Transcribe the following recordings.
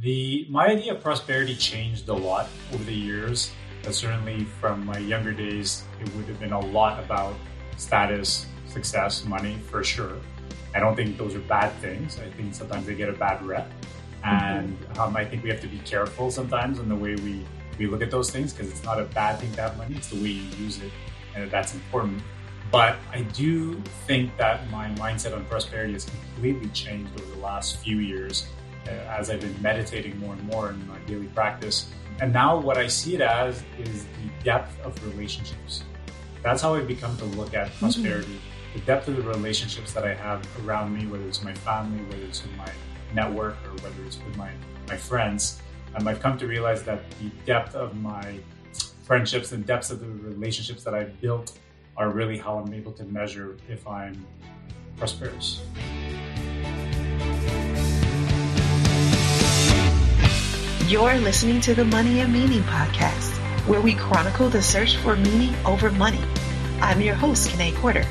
My idea of prosperity changed a lot over the years. Certainly from my younger days, it would have been a lot about status, success, money, for sure. I don't think those are bad things. I think sometimes they get a bad rep. And I think we have to be careful sometimes in the way we look at those things, because it's not a bad thing to have money. It's the way you use it, and that's important. But I do think that my mindset on prosperity has completely changed over the last few years as I've been meditating more and more in my daily practice. And now what I see it as is the depth of relationships. That's how I've become to look at prosperity. The depth of the relationships that I have around me, whether it's my family, whether it's in my network, or whether it's with my friends. I've come to realize that the depth of my friendships and depths of the relationships that I've built are really how I'm able to measure if I'm prosperous. You're listening to the Money and Meaning podcast, where we chronicle the search for meaning over money. I'm your host, Kanae Porter,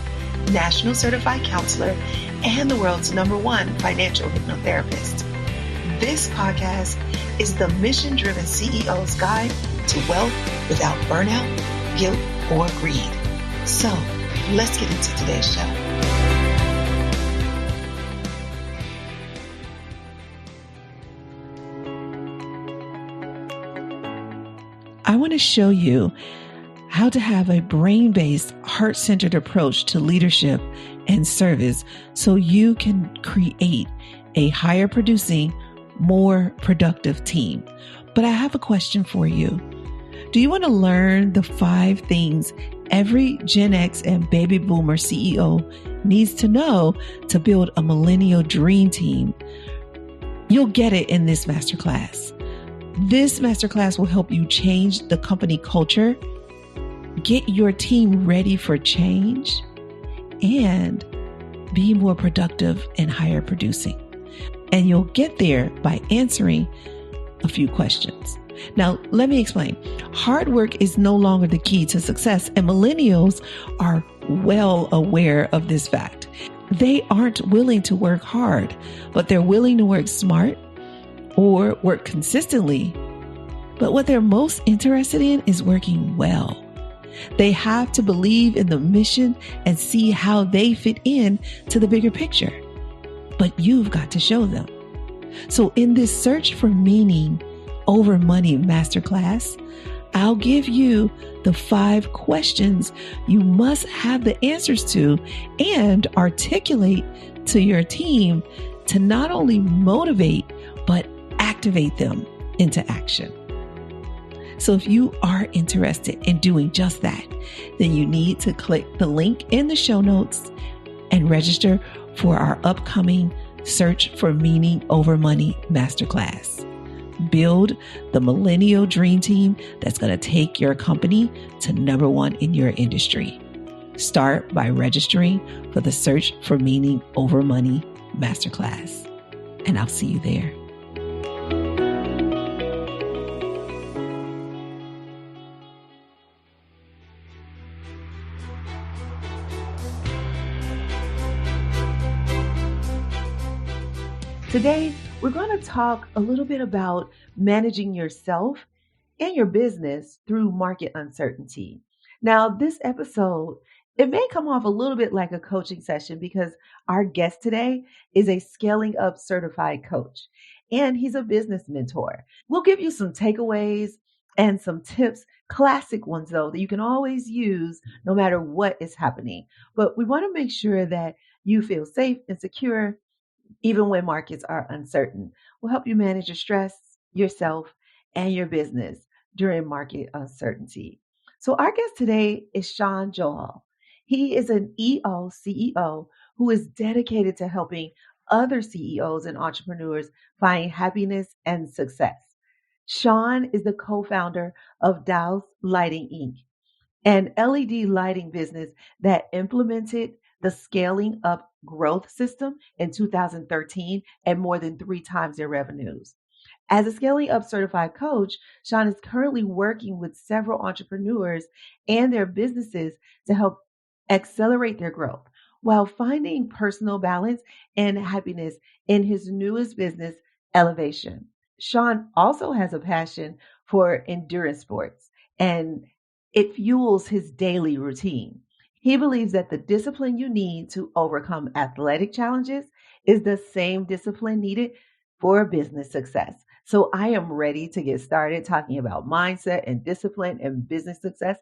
National Certified Counselor and the world's #1 financial hypnotherapist. This podcast is the mission-driven CEO's guide to wealth without burnout, guilt, or greed. So let's get into today's show. I want to show you how to have a brain-based, heart-centered approach to leadership and service so you can create a higher producing, more productive team. But I have a question for you. Do you want to learn the 5 things every Gen X and baby boomer CEO needs to know to build a millennial dream team? You'll get it in this masterclass. This masterclass will help you change the company culture, get your team ready for change, and be more productive and higher producing. And you'll get there by answering a few questions. Now, let me explain. Hard work is no longer the key to success, and millennials are well aware of this fact. They aren't willing to work hard, but they're willing to work smart or work consistently. But what they're most interested in is working well. They have to believe in the mission and see how they fit in to the bigger picture. But you've got to show them. So in this search for meaning over money masterclass, I'll give you the 5 questions you must have the answers to and articulate to your team to not only motivate, but activate them into action. So if you are interested in doing just that, then you need to click the link in the show notes and register for our upcoming Search for Meaning Over Money Masterclass. Build the millennial dream team that's going to take your company to #1 in your industry. Start by registering for the Search for Meaning Over Money Masterclass. And I'll see you there. Today, we're going to talk a little bit about managing yourself and your business through market uncertainty. Now, this episode, it may come off a little bit like a coaching session because our guest today is a scaling up certified coach, and he's a business mentor. We'll give you some takeaways and some tips, classic ones though, that you can always use no matter what is happening. But we want to make sure that you feel safe and secure even when markets are uncertain. We'll help you manage your stress, yourself, and your business during market uncertainty. So our guest today is Shawn Johal. He is an EO CEO who is dedicated to helping other CEOs and entrepreneurs find happiness and success. Shawn is the co-founder of Dow's Lighting, Inc., an LED lighting business that implemented the Scaling Up Growth System in 2013 and more than 3 times their revenues. As a Scaling Up certified coach, Shawn is currently working with several entrepreneurs and their businesses to help accelerate their growth while finding personal balance and happiness in his newest business, Elevation. Shawn also has a passion for endurance sports, and it fuels his daily routine. He believes that the discipline you need to overcome athletic challenges is the same discipline needed for business success. So I am ready to get started talking about mindset and discipline and business success.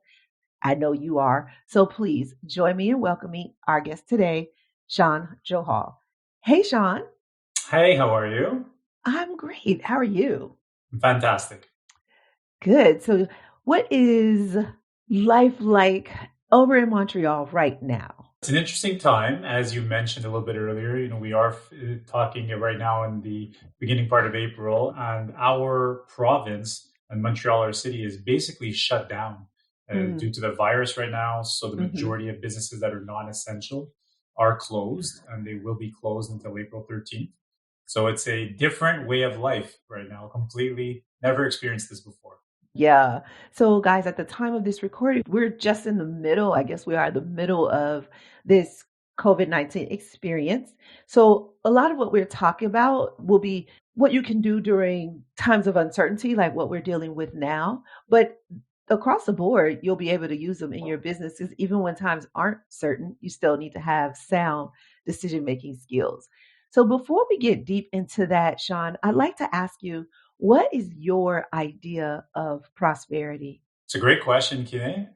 I know you are. So please join me in welcoming our guest today, Shawn Johal. Hey, Shawn. Hey, how are you? I'm great. How are you? Fantastic. Good. So, what is life like over in Montreal right now? It's an interesting time, as you mentioned a little bit earlier. We are talking right now in the beginning part of April, and our province and Montreal, our city, is basically shut down due Mm, to the virus right now. So the hmm. majority of businesses that are non-essential are closed, and they will be closed until April 13th. So it's a different way of life right now. Completely never experienced this before. Yeah. So, guys, at the time of this recording, we're just in the middle. I guess we are the middle of this COVID-19 experience. So, a lot of what we're talking about will be what you can do during times of uncertainty, like what we're dealing with now. But across the board, you'll be able to use them in your businesses. Even when times aren't certain, you still need to have sound decision making skills. So, before we get deep into that, Shawn, I'd like to ask you, what is your idea of prosperity? It's a great question, Kine.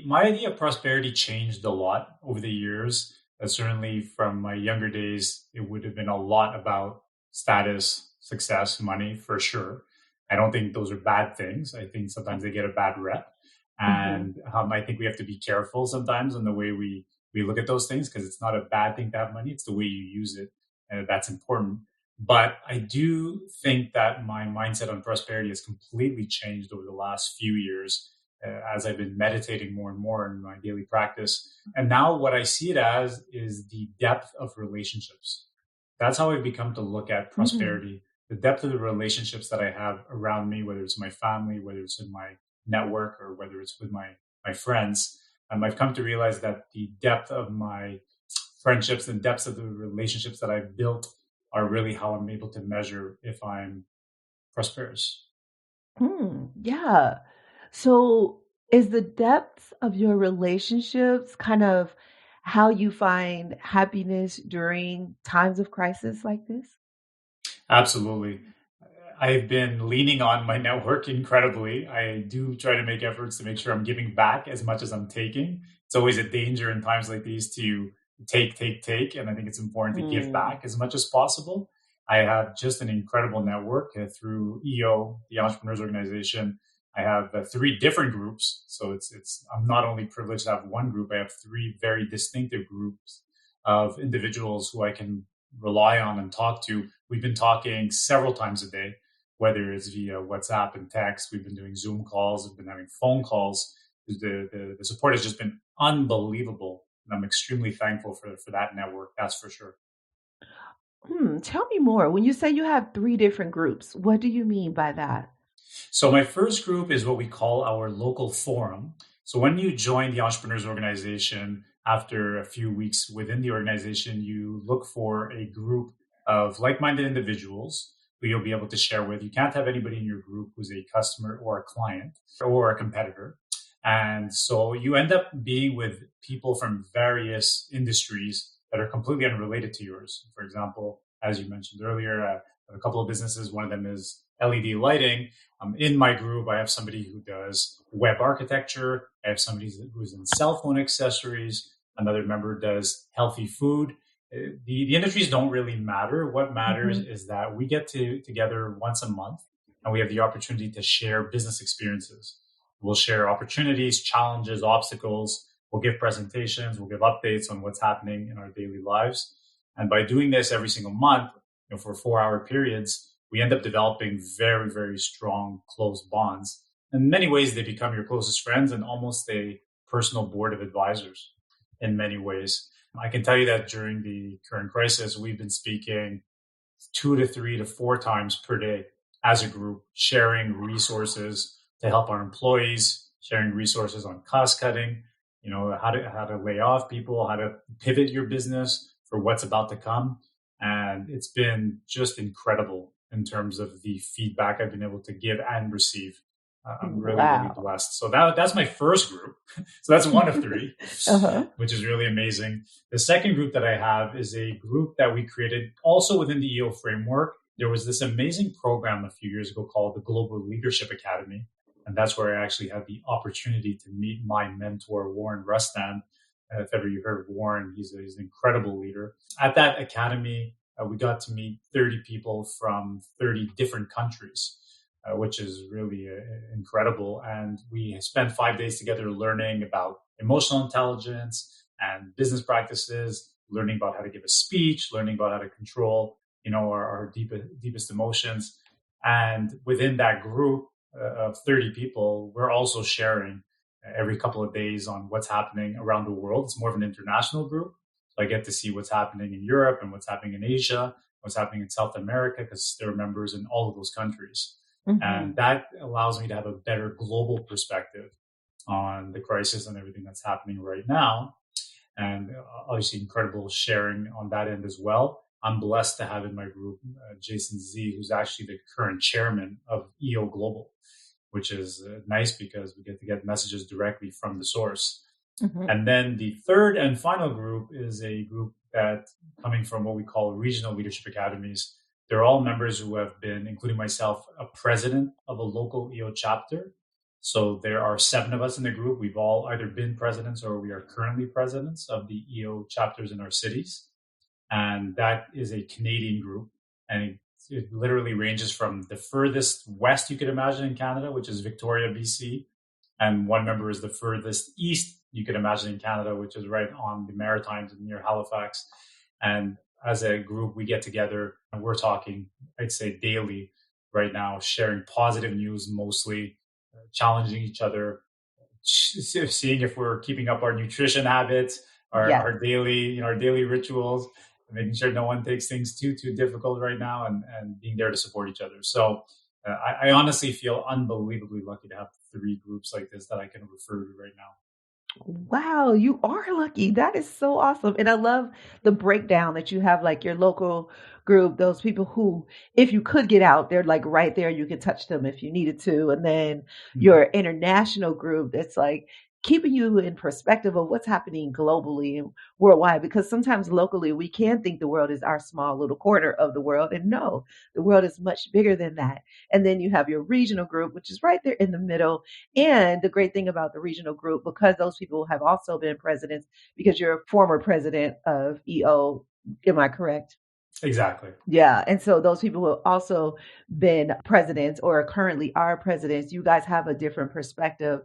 My idea of prosperity changed a lot over the years. Certainly, from my younger days, it would have been a lot about status, success, money, for sure. I don't think those are bad things. I think sometimes they get a bad rep, Hmm. and I think we have to be careful sometimes in the way we look at those things because it's not a bad thing to have money. It's the way you use it that's important. But I do think that my mindset on prosperity has completely changed over the last few years as I've been meditating more and more in my daily practice. And now what I see it as is the depth of relationships. That's how I've become to look at Hmm. prosperity, the depth of the relationships that I have around me, whether it's my family, whether it's in my network, or whether it's with my friends. I've come to realize that the depth of my friendships and depths of the relationships that I've built are really how I'm able to measure if I'm prosperous. Yeah. So, is the depth of your relationships kind of how you find happiness during times of crisis like this? Absolutely. I've been leaning on my network incredibly. I do try to make efforts to make sure I'm giving back as much as I'm taking. It's always a danger in times like these to take, take, take. And I think it's important to give Hmm. back as much as possible. I have just an incredible network through EO, the Entrepreneurs Organization. I have three different groups. So I'm not only privileged to have one group, I have three very distinctive groups of individuals who I can rely on and talk to. We've been talking several times a day, whether it's via WhatsApp and text. We've been doing Zoom calls, we've been having phone calls. The support has just been unbelievable. And I'm extremely thankful for that network, that's for sure. Tell me more. When you say you have three different groups, what do you mean by that? So my first group is what we call our local forum. So when you join the entrepreneurs organization, after a few weeks within the organization, you look for a group of like-minded individuals who you'll be able to share with. You can't have anybody in your group who's a customer or a client or a competitor. And so you end up being with people from various industries that are completely unrelated to yours. For example, as you mentioned earlier, a couple of businesses, one of them is LED lighting. In my group, I have somebody who does web architecture. I have somebody who's in cell phone accessories. Another member does healthy food. The industries don't really matter. What matters Hmm. is that we get together once a month and we have the opportunity to share business experiences. We'll share opportunities, challenges, obstacles. We'll give presentations. We'll give updates on what's happening in our daily lives. And by doing this every single month, for 4 hour periods, we end up developing very, very strong, close bonds. In many ways, they become your closest friends and almost a personal board of advisors in many ways. I can tell you that during the current crisis, we've been speaking 2 to 3 to 4 times per day as a group, sharing resources to help our employees, sharing resources on cost cutting, how to lay off people, how to pivot your business for what's about to come. And it's been just incredible in terms of the feedback I've been able to give and receive. I'm really, really Wow. blessed. So that's my first group. So that's one of three, Uh-huh. which is really amazing. The second group that I have is a group that we created also within the EO framework. There was this amazing program a few years ago called the Global Leadership Academy. And that's where I actually had the opportunity to meet my mentor, Warren Rustan. If ever you heard of Warren, he's an incredible leader. At that academy, we got to meet 30 people from 30 different countries, which is really incredible. And we spent 5 days together learning about emotional intelligence and business practices, learning about how to give a speech, learning about how to control, our deepest emotions. And within that group of 30 people, we're also sharing every couple of days on what's happening around the world. It's more of an international group. So I get to see what's happening in Europe and what's happening in Asia, what's happening in South America, because there are members in all of those countries. Mm-hmm. And that allows me to have a better global perspective on the crisis and everything that's happening right now. And obviously incredible sharing on that end as well. I'm blessed to have in my group Jason Z, who's actually the current chairman of EO Global, which is nice because we get to get messages directly from the source. Mm-hmm. And then the third and final group is a group that coming from what we call regional leadership academies. They're all members who have been, including myself, a president of a local EO chapter. So there are 7 of us in the group. We've all either been presidents or we are currently presidents of the EO chapters in our cities. And that is a Canadian group. And it literally ranges from the furthest west you could imagine in Canada, which is Victoria, BC. And one member is the furthest east you could imagine in Canada, which is right on the Maritimes and near Halifax. And as a group, we get together and we're talking, I'd say daily right now, sharing positive news, mostly challenging each other, seeing if we're keeping up our nutrition habits, our daily rituals, making sure no one takes things too difficult right now, and being there to support each other. So I honestly feel unbelievably lucky to have 3 groups like this that I can refer to right now. Wow, you are lucky. That is so awesome. And I love the breakdown that you have, like your local group, those people who, if you could get out, they're like right there. You could touch them if you needed to. And then your international group that's like keeping you in perspective of what's happening globally and worldwide. Because sometimes locally we can think the world is our small little corner of the world. And no, the world is much bigger than that. And then you have your regional group, which is right there in the middle. And the great thing about the regional group, because those people have also been presidents, because you're a former president of EO, am I correct? Exactly. Yeah. And so those people who have also been presidents or currently are presidents, you guys have a different perspective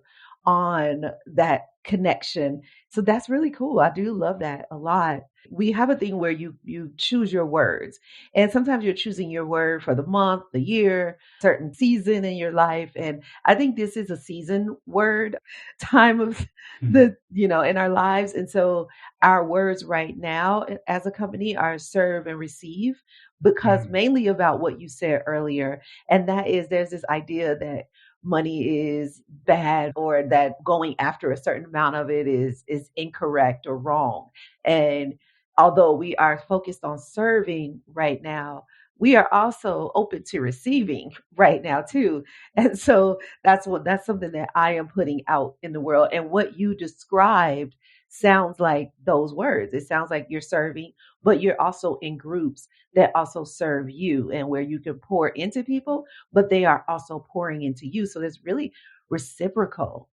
on that connection. So that's really cool. I do love that a lot. We have a thing where you choose your words. And sometimes you're choosing your word for the month, the year, certain season in your life. And I think this is a season word, time of in our lives. And so our words right now as a company are serve and receive, because mainly about what you said earlier. And that is there's this idea that money is bad or that going after a certain amount of it is incorrect or wrong. And although we are focused on serving right now, we are also open to receiving right now too. And so that's something that I am putting out in the world. And what you described sounds like those words. It sounds like you're serving, but you're also in groups that also serve you and where you can pour into people, but they are also pouring into you. So it's really reciprocal.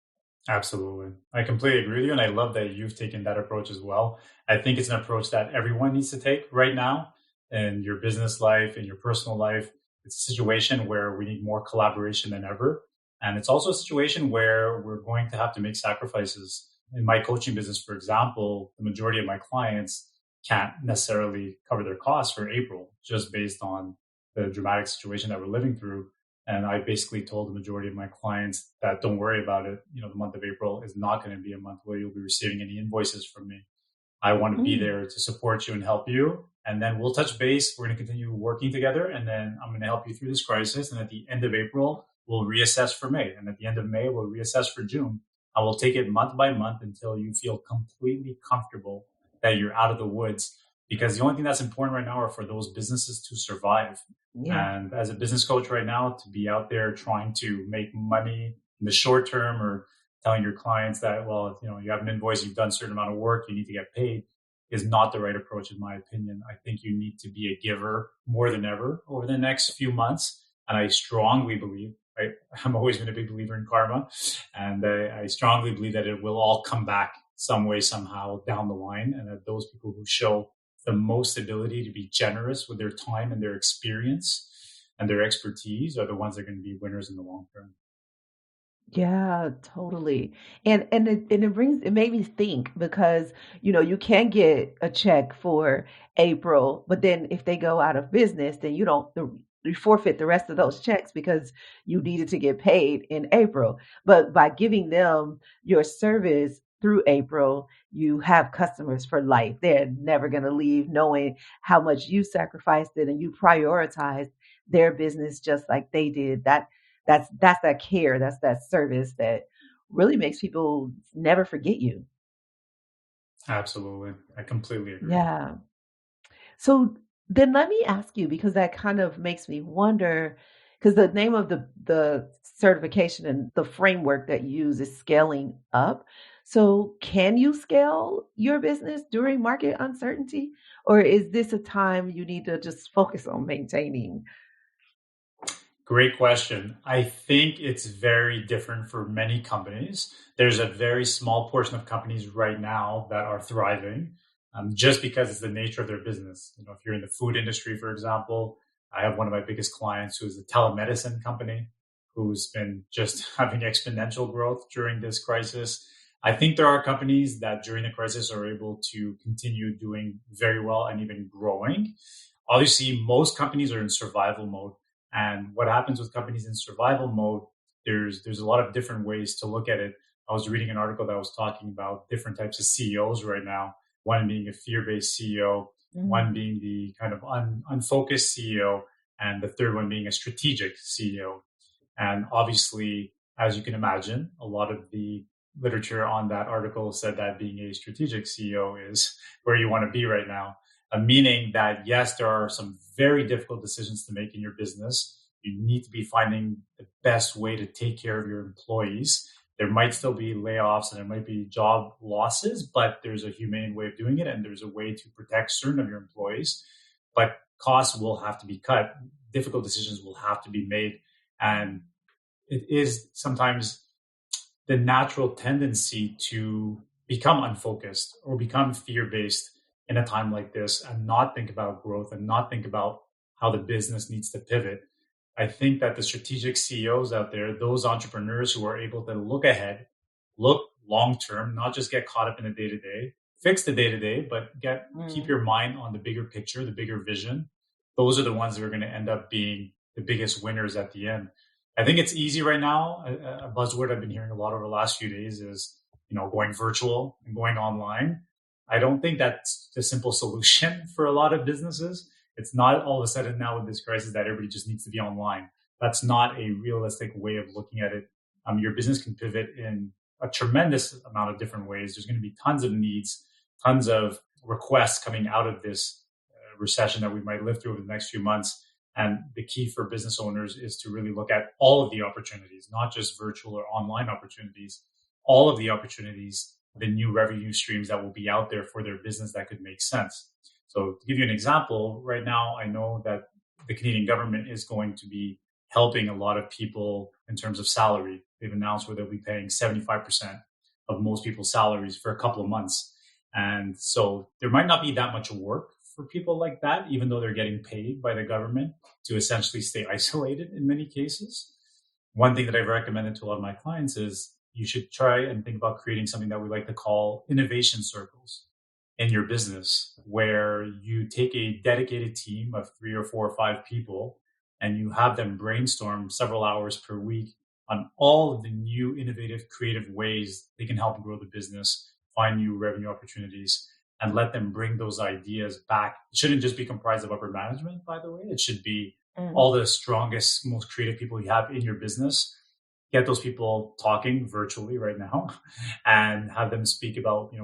Absolutely. I completely agree with you. And I love that you've taken that approach as well. I think it's an approach that everyone needs to take right now in your business life, in your personal life. It's a situation where we need more collaboration than ever. And it's also a situation where we're going to have to make sacrifices. In my coaching business, for example, the majority of my clients can't necessarily cover their costs for April just based on the dramatic situation that we're living through. And I basically told the majority of my clients that don't worry about it. The month of April is not going to be a month where you'll be receiving any invoices from me. I want to be there to support you and help you. And then we'll touch base. We're going to continue working together. And then I'm going to help you through this crisis. And at the end of April, we'll reassess for May. And at the end of May, we'll reassess for June. I will take it month by month until you feel completely comfortable that you're out of the woods because the only thing that's important right now are for those businesses to survive. Yeah. And as a business coach right now, to be out there trying to make money in the short term, or telling your clients that, well, you have an invoice, you've done a certain amount of work, you need to get paid, is not the right approach, in my opinion. I think you need to be a giver more than ever over the next few months. And I strongly believe, I'm always been a big believer in karma, and I strongly believe that it will all come back some way, somehow down the line, and that those people who show the most ability to be generous with their time and their experience and their expertise are the ones that are going to be winners in the long term. Yeah, totally. And it made me think because you can get a check for April, but then if they go out of business, then you forfeit the rest of those checks because you needed to get paid in April. But by giving them your service through April, you have customers for life. They're never going to leave, knowing how much you sacrificed it and you prioritized their business just like they did. That's that care, that's that service that really makes people never forget you. Absolutely. I completely agree. Yeah. So then let me ask you, because that kind of makes me wonder, because the name of the certification and the framework that you use is scaling up. So can you scale your business during market uncertainty, or is this a time you need to just focus on maintaining? Great question. I think it's very different for many companies. There's a very small portion of companies right now that are thriving, just because it's the nature of their business. If you're in the food industry, for example, I have one of my biggest clients who's a telemedicine company who's been just having exponential growth during this crisis. I think there are companies that during the crisis are able to continue doing very well and even growing. Obviously, most companies are in survival mode. And what happens with companies in survival mode, there's a lot of different ways to look at it. I was reading an article that was talking about different types of CEOs right now. One being a fear-based CEO, Mm, one being the kind of unfocused CEO, and the third one being a strategic CEO. And obviously, as you can imagine, a lot of the literature on that article said that being a strategic CEO is where you want to be right now. Meaning that, yes, there are some very difficult decisions to make in your business. You need to be finding the best way to take care of your employees. There might still be layoffs and there might be job losses, but there's a humane way of doing it, and there's a way to protect certain of your employees. But costs will have to be cut. Difficult decisions will have to be made. And it is sometimes the natural tendency to become unfocused or become fear based in a time like this and not think about growth and not think about how the business needs to pivot. I think that the strategic CEOs out there, those entrepreneurs who are able to look ahead, look long term, not just get caught up in the day to day, fix the day to day, but keep mm. your mind on the bigger picture, the bigger vision. Those are the ones that are going to end up being the biggest winners at the end. I think it's easy right now. A buzzword I've been hearing a lot over the last few days is, going virtual and going online. I don't think that's the simple solution for a lot of businesses. It's not all of a sudden now with this crisis that everybody just needs to be online. That's not a realistic way of looking at it. Your business can pivot in a tremendous amount of different ways. There's going to be tons of needs, tons of requests coming out of this recession that we might live through over the next few months. And the key for business owners is to really look at all of the opportunities, not just virtual or online opportunities, all of the opportunities, the new revenue streams that will be out there for their business that could make sense. So to give you an example, right now, I know that the Canadian government is going to be helping a lot of people in terms of salary. They've announced where they'll be paying 75% of most people's salaries for a couple of months. And so there might not be that much work for people like that, even though they're getting paid by the government to essentially stay isolated in many cases. One thing that I've recommended to a lot of my clients is you should try and think about creating something that we like to call innovation circles in your business, where you take a dedicated team of 3 or 4 or 5 people and you have them brainstorm several hours per week on all of the new innovative creative ways they can help grow the business, find new revenue opportunities, and let them bring those ideas back. It shouldn't just be comprised of upper management, by the way. It should be Mm. all the strongest, most creative people you have in your business get those people talking virtually right now and have them speak about,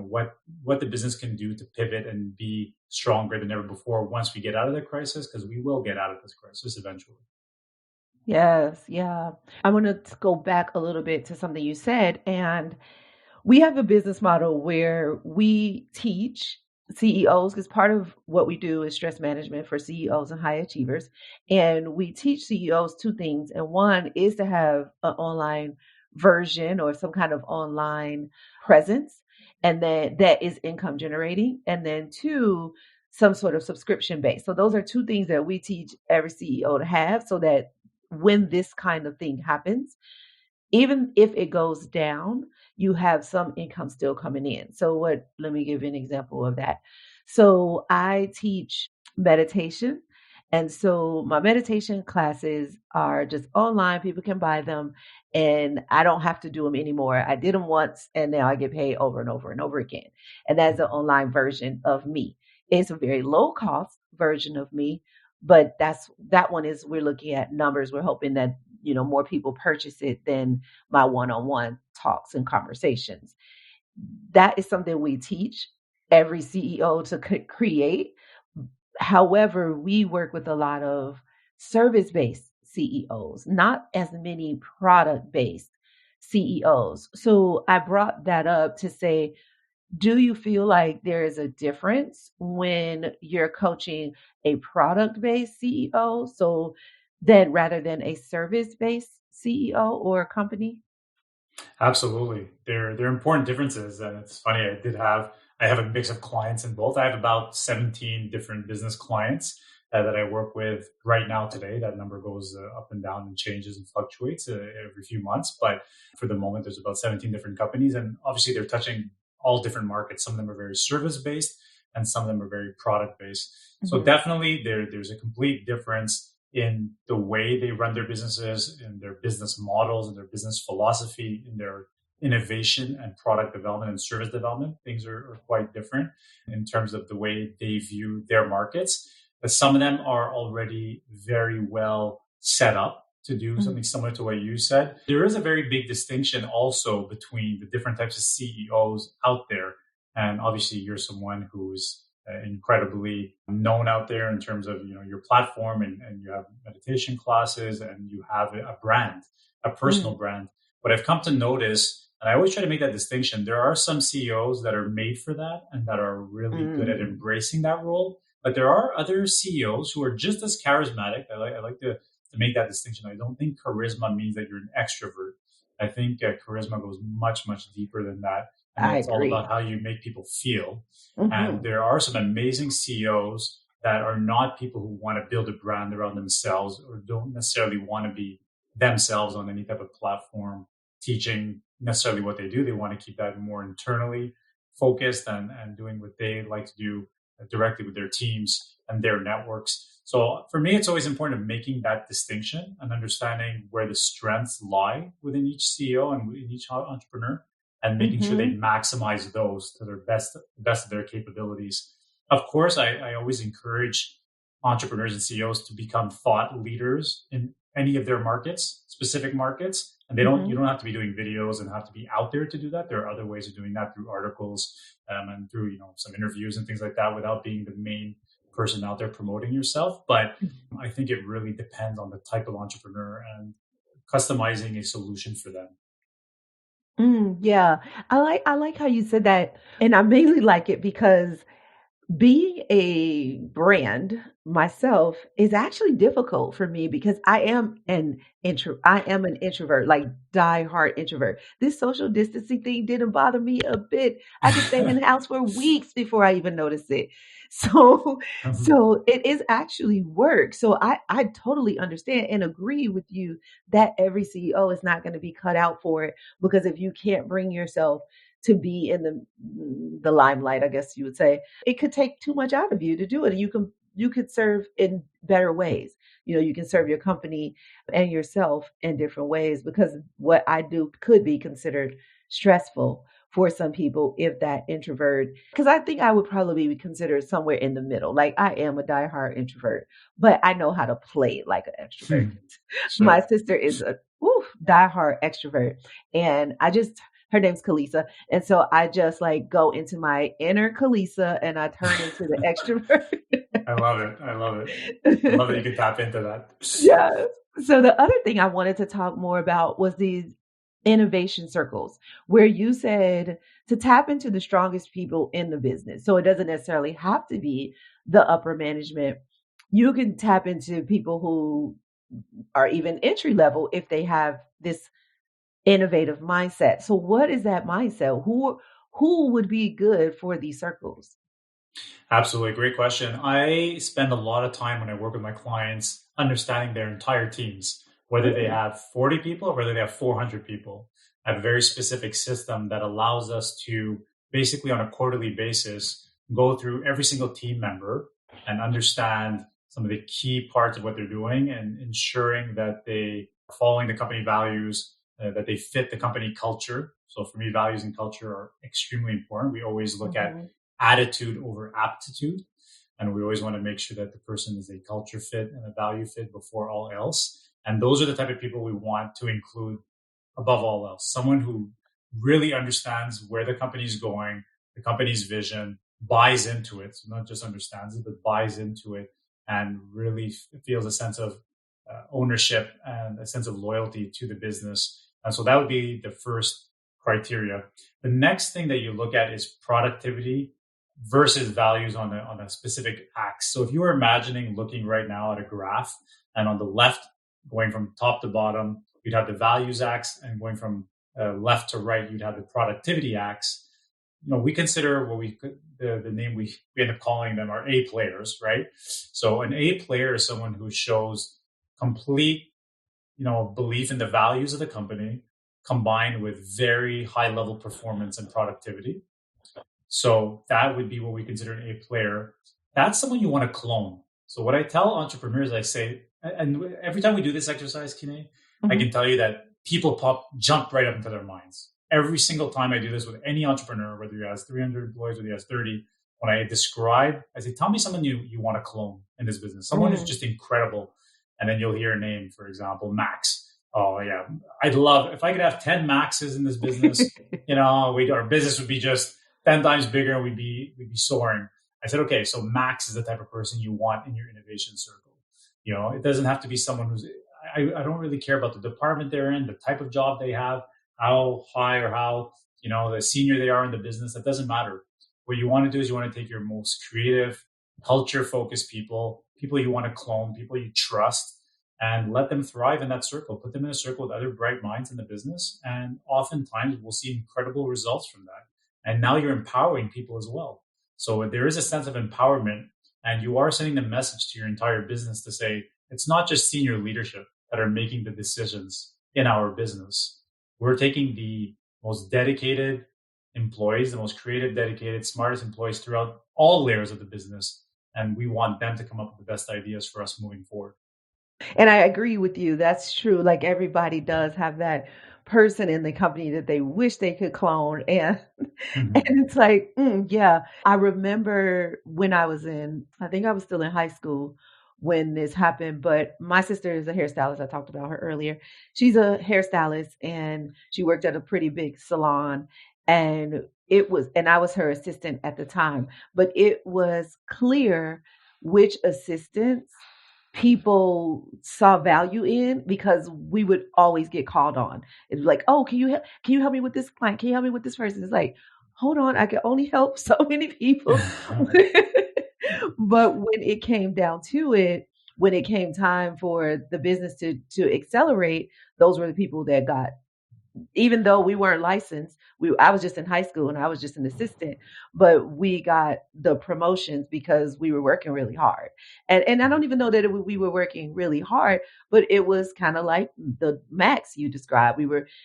what the business can do to pivot and be stronger than ever before once we get out of the crisis, because we will get out of this crisis eventually. Yes, yeah. I want to go back a little bit to something you said, and we have a business model where we teach CEOs, because part of what we do is stress management for CEOs and high achievers. And we teach CEOs two things. And one is to have an online version or some kind of online presence, and then that is income generating. And then two, some sort of subscription base. So those are two things that we teach every CEO to have, so that when this kind of thing happens, even if it goes down, you have some income still coming in. So let me give you an example of that. So I teach meditation. And so my meditation classes are just online. People can buy them and I don't have to do them anymore. I did them once and now I get paid over and over and over again. And that's an online version of me. It's a very low cost version of me, but that one is, we're looking at numbers. We're hoping that more people purchase it than my one-on-one talks and conversations. That is something we teach every CEO to create. However, we work with a lot of service-based CEOs, not as many product-based CEOs. So I brought that up to say, do you feel like there is a difference when you're coaching a product-based CEO, so then rather than a service-based CEO or a company? Absolutely. They're important differences. And it's funny, I have a mix of clients in both. I have about 17 different business clients that I work with right now today. That number goes up and down and changes and fluctuates every few months. But for the moment, there's about 17 different companies. And obviously, they're touching all different markets. Some of them are very service based and some of them are very product based. So definitely there's a complete difference in the way they run their businesses, in their business models, and their business philosophy, in their innovation and product development and service development. Things are quite different in terms of the way they view their markets. But some of them are already very well set up to do something similar to what you said. There is a very big distinction also between the different types of CEOs out there. And obviously, you're someone who's incredibly known out there in terms of your platform, and you have meditation classes and you have a brand, a personal brand. What I've come to notice, and I always try to make that distinction, there are some CEOs that are made for that and that are really good at embracing that role. But there are other CEOs who are just as charismatic. I like to make that distinction. I don't think charisma means that you're an extrovert. I think charisma goes much, much deeper than that. And it's all about how you make people feel. And there are some amazing CEOs that are not people who want to build a brand around themselves or don't necessarily want to be themselves on any type of platform teaching necessarily what they do. They want to keep that more internally focused and doing what they like to do directly with their teams and their networks. So for me, it's always important of making that distinction and understanding where the strengths lie within each CEO and within each entrepreneur, and making sure they maximize those to their best of their capabilities. Of course, I always encourage entrepreneurs and CEOs to become thought leaders in any of their markets, specific markets. And you don't have to be doing videos and have to be out there to do that. There are other ways of doing that through articles and through some interviews and things like that, without being the main person out there promoting yourself. But I think it really depends on the type of entrepreneur and customizing a solution for them. Yeah, I like how you said that, and I mainly like it because being a brand myself is actually difficult for me, because I am an introvert, like die-hard introvert. This social distancing thing didn't bother me a bit. I could stay in the house for weeks before I even noticed it. So so it is actually work. So I totally understand and agree with you that every CEO is not going to be cut out for it, because if you can't bring yourself to be in the limelight, I guess you would say, it could take too much out of you to do it. You could serve in better ways. You can serve your company and yourself in different ways, because what I do could be considered stressful for some people if that introvert, because I think I would probably be considered somewhere in the middle. Like, I am a diehard introvert, but I know how to play it like an extrovert. Sure. My sister is diehard extrovert. And her name's Kalisa. And so I just like go into my inner Kalisa and I turn into the extrovert. I love it. I love it. I love that you can tap into that. Yeah. So the other thing I wanted to talk more about was these innovation circles where you said to tap into the strongest people in the business. So it doesn't necessarily have to be the upper management. You can tap into people who are even entry level if they have this innovative mindset. So what is that mindset? Who would be good for these circles? Absolutely. Great question. I spend a lot of time when I work with my clients understanding their entire teams, whether they have 40 people or whether they have 400 people. I have a very specific system that allows us to basically on a quarterly basis go through every single team member and understand some of the key parts of what they're doing and ensuring that they are following the company values, that they fit the company culture. So for me, values and culture are extremely important. We always look at attitude over aptitude. And we always want to make sure that the person is a culture fit and a value fit before all else. And those are the type of people we want to include above all else. Someone who really understands where the company is going, the company's vision, buys into it. So not just understands it, but buys into it and really feels a sense of ownership and a sense of loyalty to the business. And so that would be the first criteria. The next thing that you look at is productivity versus values on a specific axis. So if you were imagining looking right now at a graph and on the left, going from top to bottom, you'd have the values axis, and going from left to right, you'd have the productivity axis. You know, we consider what the name we end up calling them are A players, right? So an A player is someone who shows complete, belief in the values of the company combined with very high level performance and productivity. So that would be what we consider an A player. That's someone you want to clone. So what I tell entrepreneurs, I say, and every time we do this exercise, Kine, I can tell you that people jump right up into their minds. Every single time I do this with any entrepreneur, whether he has 300 employees, whether he has 30, when I describe, I say, tell me someone you want to clone in this business. Someone who's just incredible. And then you'll hear a name, for example, Max. Oh yeah, I'd love, if I could have 10 Maxes in this business, our business would be just 10 times bigger and we'd be soaring. I said, okay, so Max is the type of person you want in your innovation circle. It doesn't have to be someone who's, I don't really care about the department they're in, the type of job they have, how high or how, the senior they are in the business. That doesn't matter. What you want to do is you want to take your most creative, culture-focused people you want to clone, people you trust, and let them thrive in that circle. Put them in a circle with other bright minds in the business. And oftentimes we'll see incredible results from that. And now you're empowering people as well. So there is a sense of empowerment, and you are sending the message to your entire business to say, it's not just senior leadership that are making the decisions in our business. We're taking the most dedicated employees, the most creative, dedicated, smartest employees throughout all layers of the business. And we want them to come up with the best ideas for us moving forward. And I agree with you. That's true. Like everybody does have that person in the company that they wish they could clone. And and it's like, yeah. I remember when I think I was still in high school when this happened, but my sister is a hairstylist. I talked about her earlier. She's a hairstylist and she worked at a pretty big salon, and I was her assistant at the time, but it was clear which assistants people saw value in because we would always get called on. It's like, oh, can you help me with this client? Can you help me with this person? It's like, hold on, I can only help so many people. But when it came down to it, when it came time for the business to accelerate, those were the people that got, even though we weren't licensed, I was just in high school and I was just an assistant, but we got the promotions because we were working really hard. And I don't even know that we were working really hard, but it was kind of like the Max you described.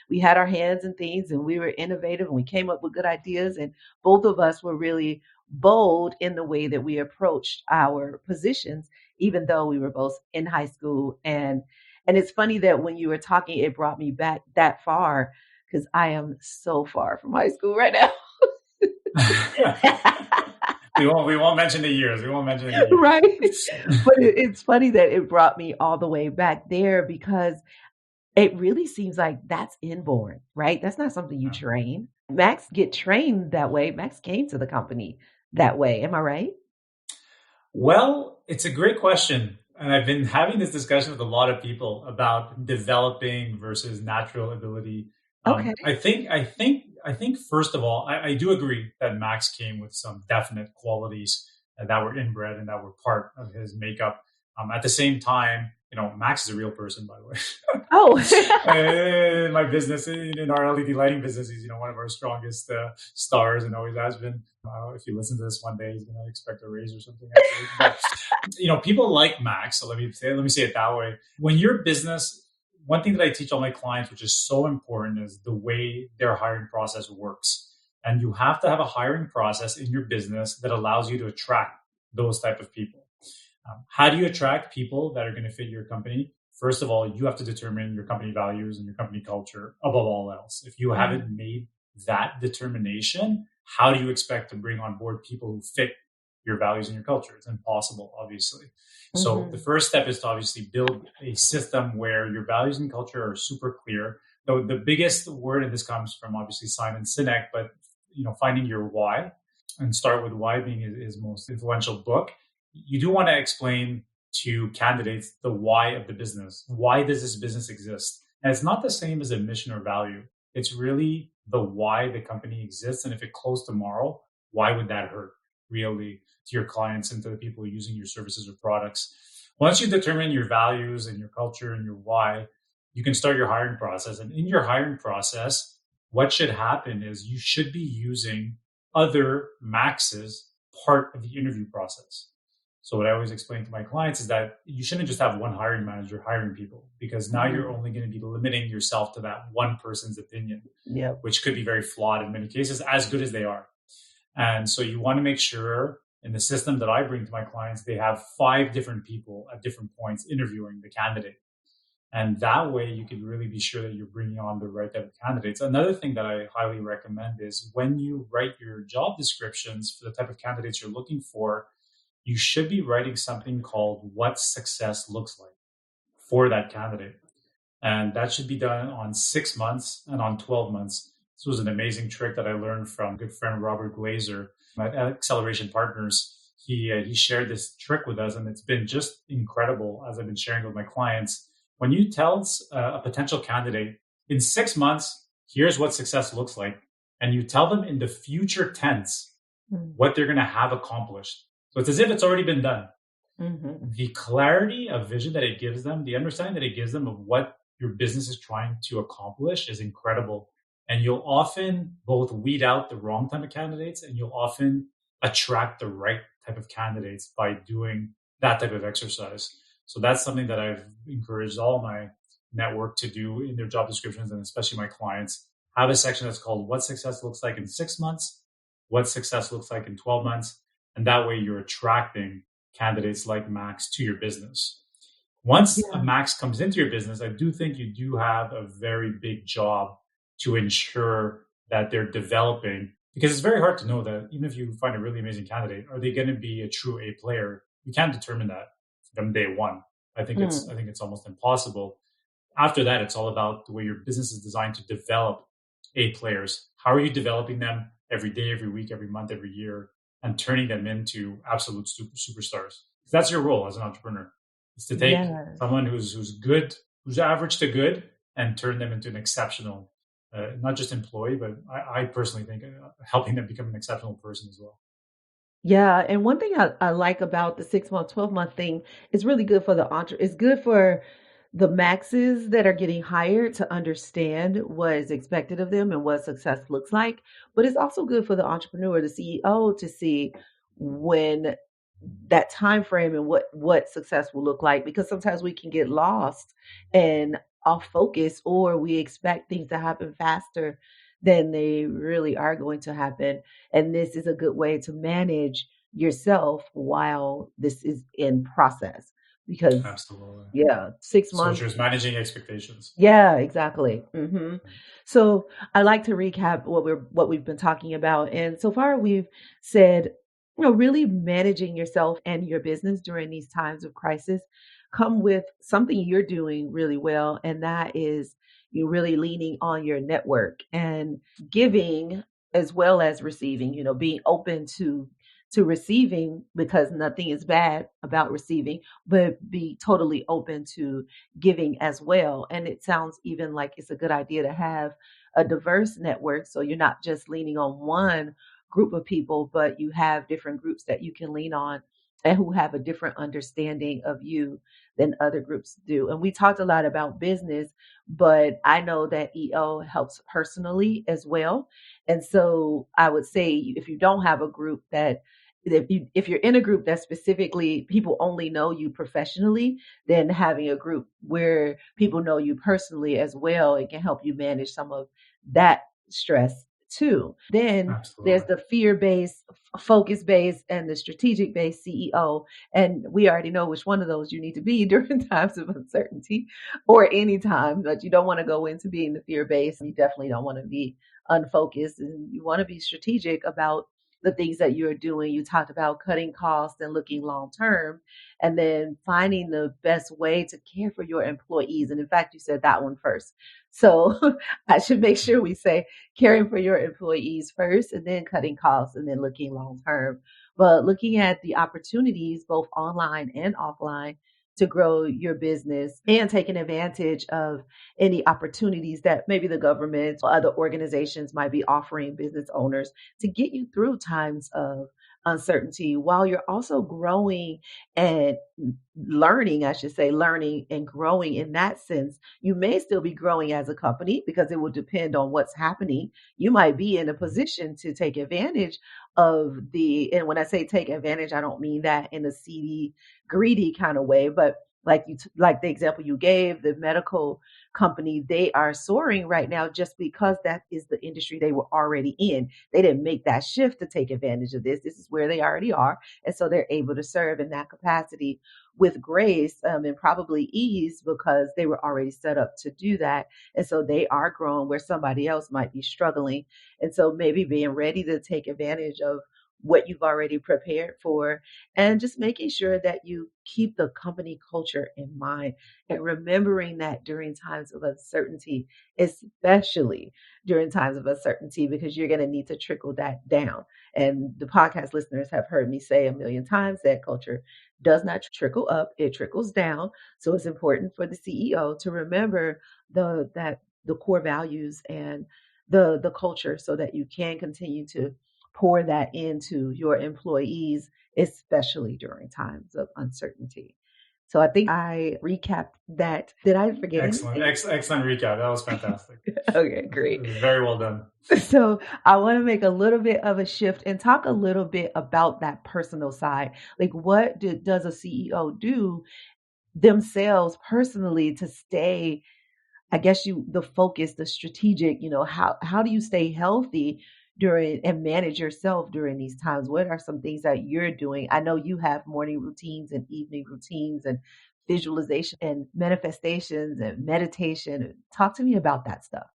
We had our hands in things and we were innovative and we came up with good ideas, and both of us were really bold in the way that we approached our positions, even though we were both in high school. And it's funny that when you were talking, it brought me back that far because I am so far from high school right now. We won't mention the years. Right. But it's funny that it brought me all the way back there because it really seems like that's inborn, right? That's not something you train. Max get trained that way. Max came to the company that way. Am I right? Well, it's a great question. And I've been having this discussion with a lot of people about developing versus natural ability. Okay. I think first of all, I do agree that Max came with some definite qualities that were inbred and that were part of his makeup. At the same time, Max is a real person, by the way. Oh. In my business, in our LED lighting business, he's one of our strongest stars and always has been. If you listen to this one day, he's going to expect a raise or something. But people like Max. So let me say it that way. When your business, one thing that I teach all my clients, which is so important, is the way their hiring process works. And you have to have a hiring process in your business that allows you to attract those type of people. How do you attract people that are going to fit your company? First of all, you have to determine your company values and your company culture above all else. If you haven't made that determination, how do you expect to bring on board people who fit your values and your culture? It's impossible, obviously. So the first step is to obviously build a system where your values and culture are super clear. Though the biggest word in this comes from obviously Simon Sinek, but finding your why, and start with why being his most influential book. You do want to explain to candidates the why of the business. Why does this business exist? And it's not the same as a mission or value. It's really the why the company exists. And if it closed tomorrow, why would that hurt really to your clients and to the people using your services or products? Once you determine your values and your culture and your why, you can start your hiring process. And in your hiring process, what should happen is you should be using other Maxes part of the interview process. So what I always explain to my clients is that you shouldn't just have one hiring manager hiring people, because now you're only going to be limiting yourself to that one person's opinion, which could be very flawed in many cases, as good as they are. And so you want to make sure in the system that I bring to my clients, they have 5 different people at different points interviewing the candidate. And that way you can really be sure that you're bringing on the right type of candidates. Another thing that I highly recommend is when you write your job descriptions for the type of candidates you're looking for, you should be writing something called what success looks like for that candidate. And that should be done on 6 months and on 12 months. This was an amazing trick that I learned from good friend Robert Glazer at Acceleration Partners. He shared this trick with us, and it's been just incredible as I've been sharing with my clients. When you tell a potential candidate in 6 months, here's what success looks like, and you tell them in the future tense what they're going to have accomplished. So it's as if it's already been done. The clarity of vision that it gives them, the understanding that it gives them of what your business is trying to accomplish is incredible. And you'll often both weed out the wrong type of candidates, and you'll often attract the right type of candidates by doing that type of exercise. So that's something that I've encouraged all my network to do in their job descriptions, and especially my clients. Have a section that's called what success looks like in 6 months, what success looks like in 12 months. And that way you're attracting candidates like Max to your business. Once a Max comes into your business, I do think you do have a very big job to ensure that they're developing, because it's very hard to know that even if you find a really amazing candidate, are they going to be a true A player? You can't determine that from day one. I think it's almost impossible. After that, it's all about the way your business is designed to develop A players. How are you developing them every day, every week, every month, every year, and turning them into absolute superstars? That's your role as an entrepreneur. Is to take someone who's good, who's average to good, and turn them into an exceptional, not just employee, but I personally think helping them become an exceptional person as well. Yeah, and one thing I like about the 6 month, 12-month thing is really good for it's good for the Maxes that are getting hired to understand what is expected of them and what success looks like. But it's also good for the entrepreneur, the CEO, to see when that time frame and what success will look like, because sometimes we can get lost and off focus, or we expect things to happen faster than they really are going to happen. And this is a good way to manage yourself while this is in process, because absolutely 6 months. So it's managing expectations. Yeah, exactly. So I like to recap what we've been talking about. And so far we've said, really managing yourself and your business during these times of crisis come with something you're doing really well, and that is you really leaning on your network and giving as well as receiving, being open to receiving, because nothing is bad about receiving, but be totally open to giving as well. And it sounds even like it's a good idea to have a diverse network, so you're not just leaning on one group of people, but you have different groups that you can lean on and who have a different understanding of you than other groups do. And we talked a lot about business, but I know that EO helps personally as well. And so I would say if you don't have a group that if you're in a group that specifically people only know you professionally, then having a group where people know you personally as well, it can help you manage some of that stress too. Then there's Absolutely. the fear based, focus based, and the strategic based CEO. And we already know which one of those you need to be during times of uncertainty or any time, but you don't want to go into being the fear based. You definitely don't want to be unfocused, and you want to be strategic about the things that you're doing. You talked about cutting costs and looking long term, and then finding the best way to care for your employees. And in fact, you said that one first. So I should make sure we say caring for your employees first, and then cutting costs, and then looking long term. But looking at the opportunities, both online and offline, to grow your business and taking advantage of any opportunities that maybe the government or other organizations might be offering business owners to get you through times of uncertainty while you're also growing and learning, I should say, learning and growing in that sense. You may still be growing as a company because it will depend on what's happening. You might be in a position to take advantage of and when I say take advantage, I don't mean that in a seedy, greedy kind of way, but like the example you gave, the medical company, they are soaring right now just because that is the industry they were already in. They didn't make that shift to take advantage of this. This is where they already are. And so they're able to serve in that capacity with grace, and probably ease, because they were already set up to do that. And so they are growing where somebody else might be struggling. And so maybe being ready to take advantage of what you've already prepared for, and just making sure that you keep the company culture in mind, and remembering that during times of uncertainty, especially during times of uncertainty, because you're going to need to trickle that down. And the podcast listeners have heard me say a million times that culture does not trickle up, it trickles down. So it's important for the CEO to remember the core values and the culture, so that you can continue to pour that into your employees, especially during times of uncertainty. So I think I recapped that. Did I forget Excellent. anything? Excellent recap. That was fantastic. Okay, great. Very well done. So I want to make a little bit of a shift and talk a little bit about that personal side. Like, what does a CEO do themselves personally to stay, I guess, the focus, the strategic, how do you stay healthy during and manage yourself during these times? What are some things that you're doing? I know you have morning routines and evening routines and visualization and manifestations and meditation. Talk to me about that stuff.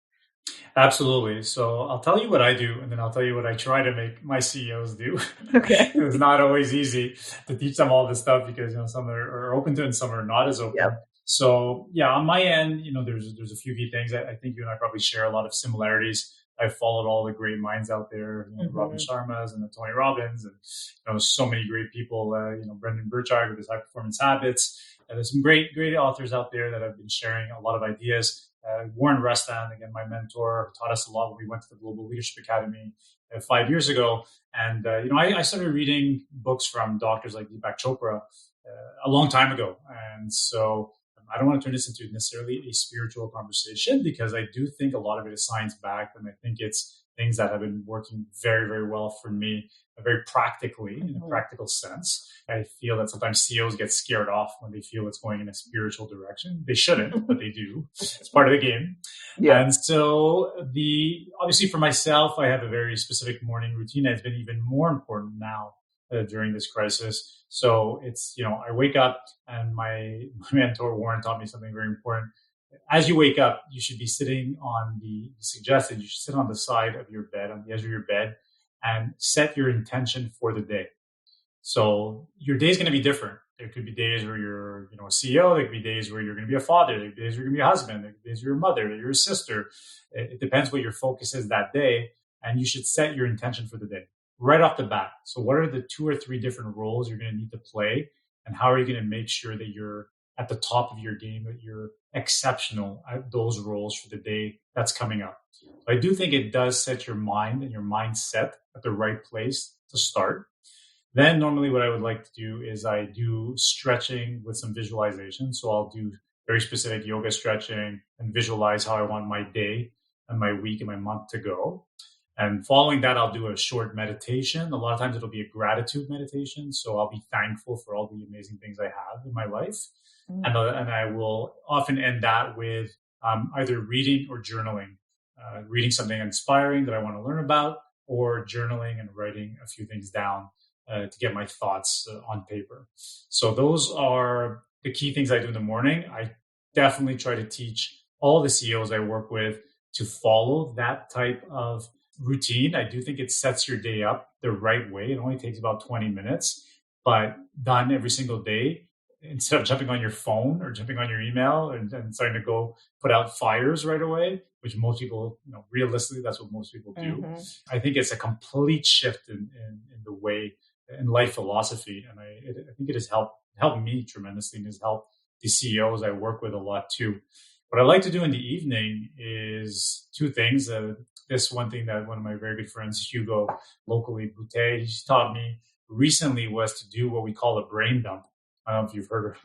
Absolutely. So I'll tell you what I do, and then I'll tell you what I try to make my CEOs do. Okay. It's not always easy to teach them all this stuff because some are open to it and some are not as open. Yep. So yeah, on my end, there's a few key things. I think you and I probably share a lot of similarities. I've followed all the great minds out there, the Robin Hmm. Sharmas and the Tony Robbins, and so many great people. Brendan Burchard with his high performance habits. There's some great authors out there that have been sharing a lot of ideas. Warren Restan, again, my mentor, taught us a lot when we went to the Global Leadership Academy 5 years ago. And, I started reading books from doctors like Deepak Chopra a long time ago. And so I don't want to turn this into necessarily a spiritual conversation, because I do think a lot of it is science backed. And I think it's things that have been working very, very well for me, very practically, in a Hmm. practical sense. I feel that sometimes CEOs get scared off when they feel it's going in a spiritual direction. They shouldn't, but they do. It's part of the game. Yeah. And so obviously for myself, I have a very specific morning routine that's been even more important now during this crisis. So it's, I wake up, and my mentor Warren taught me something very important. As you wake up, you should be sitting on suggested you should sit on the side of your bed, on the edge of your bed, and set your intention for the day. So your day is going to be different There could be days where you're, a CEO. There could be days where you're going to be a father. There could be days where you're going to be a husband. There could be days where you're a mother. You're a sister. It depends what your focus is that day. And you should set your intention for the day right off the bat. So what are the 2 or 3 different roles you're going to need to play? And how are you going to make sure that you're at the top of your game, that you're exceptional at those roles for the day that's coming up? So I do think it does set your mind and your mindset at the right place to start. Then normally what I would like to do is I do stretching with some visualization. So I'll do very specific yoga stretching and visualize how I want my day and my week and my month to go. And following that, I'll do a short meditation. A lot of times it'll be a gratitude meditation. So I'll be thankful for all the amazing things I have in my life. And I will often end that with either reading or journaling, reading something inspiring that I want to learn about, or journaling and writing a few things down to get my thoughts on paper. So those are the key things I do in the morning. I definitely try to teach all the CEOs I work with to follow that type of routine. I do think it sets your day up the right way. It only takes about 20 minutes, but done every single day, instead of jumping on your phone or jumping on your email and starting to go put out fires right away, which most people, realistically, that's what most people do. I think it's a complete shift in the way, in life philosophy. And I think it has helped me tremendously, and has helped the CEOs I work with a lot too. What I like to do in the evening is 2 things. This one thing that one of my very good friends, Hugo, locally, Boutte, he taught me recently was to do what we call a brain dump. I don't know if you've heard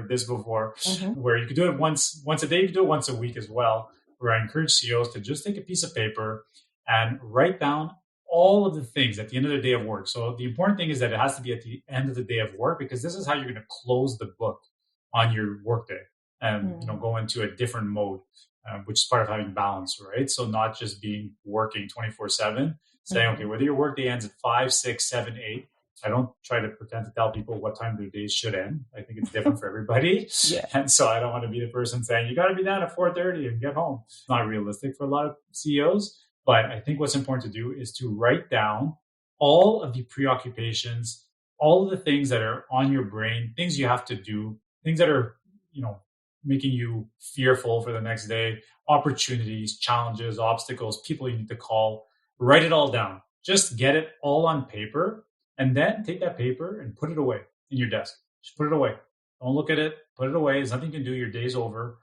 of this before, where you could do it once a day. You could do it once a week as well, where I encourage CEOs to just take a piece of paper and write down all of the things at the end of the day of work. So the important thing is that it has to be at the end of the day of work, because this is how you're going to close the book on your workday and go into a different mode, which is part of having balance, right? So not just being working 24/7, saying, okay, whether your workday ends at 5, 6, 7, 8. I don't try to pretend to tell people what time their days should end. I think it's different for everybody. And so I don't want to be the person saying, you got to be done at 4:30 and get home. It's not realistic for a lot of CEOs. But I think what's important to do is to write down all of the preoccupations, all of the things that are on your brain, things you have to do, things that are, making you fearful for the next day, opportunities, challenges, obstacles, people you need to call. Write it all down. Just get it all on paper. And then take that paper and put it away in your desk. Just put it away. Don't look at it. Put it away. There's nothing you can do. Your day's over.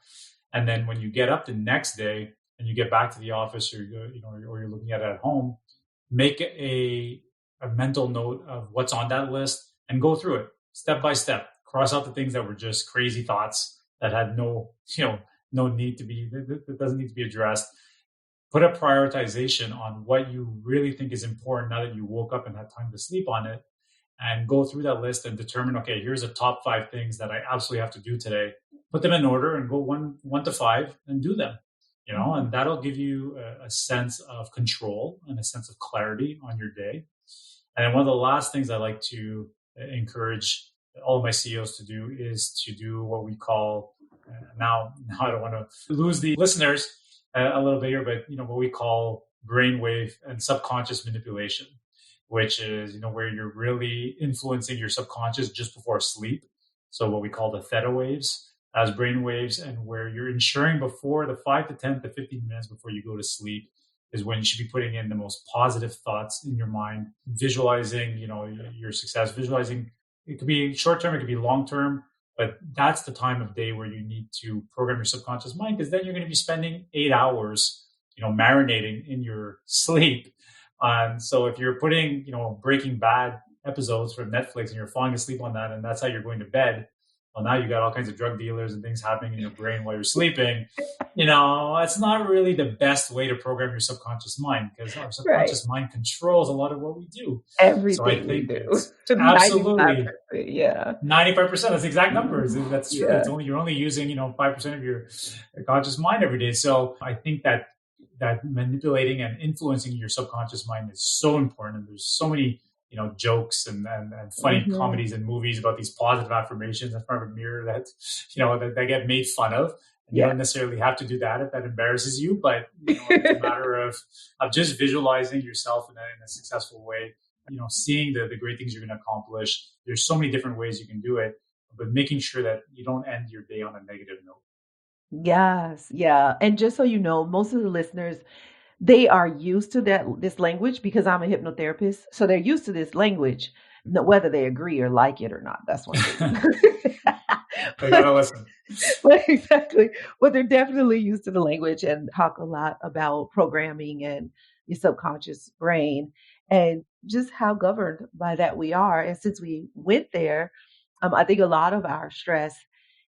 And then when you get up the next day and you get back to the office, or or you're looking at it at home, make a mental note of what's on that list and go through it step by step. Cross out the things that were just crazy thoughts that had no need to be, that doesn't need to be addressed. Put a prioritization on what you really think is important now that you woke up and had time to sleep on it, and go through that list and determine, okay, here's the top 5 things that I absolutely have to do today. Put them in order and go one to 5 and do them, and that'll give you a sense of control and a sense of clarity on your day. And one of the last things I like to encourage all of my CEOs to do is to do what we call, now I don't want to lose the listeners a little bit here, but what we call brainwave and subconscious manipulation, which is where you're really influencing your subconscious just before sleep. So what we call the theta waves as brain waves, and where you're ensuring before the 5 to 10 to 15 minutes before you go to sleep is when you should be putting in the most positive thoughts in your mind, visualizing your success, visualizing. It could be short term, it could be long term. But that's the time of day where you need to program your subconscious mind, because then you're going to be spending 8 hours, marinating in your sleep. So if you're putting, Breaking Bad episodes from Netflix and you're falling asleep on that, and that's how you're going to bed, well, now you got all kinds of drug dealers and things happening in your brain while you're sleeping. It's not really the best way to program your subconscious mind, because our subconscious mind controls a lot of what we do. Everything so I think we do. Absolutely. 95%. That's exact numbers. That's true. It's you're only using, 5% of your conscious mind every day. So I think that manipulating and influencing your subconscious mind is so important. And there's so many, jokes and funny comedies and movies about these positive affirmations in front of a mirror that, that get made fun of. And you don't necessarily have to do that if that embarrasses you, but it's a matter of just visualizing yourself in a successful way, seeing the great things you're going to accomplish. There's so many different ways you can do it. but making sure that you don't end your day on a negative note. Yes, yeah. And just so you know, most of the listeners, they are used to this language because I'm a hypnotherapist. So they're used to this language, whether they agree or like it or not. That's one thing. I But gotta listen. exactly. But they're definitely used to the language and talk a lot about programming and your subconscious brain and just how governed by that we are. And since we went there, I think a lot of our stress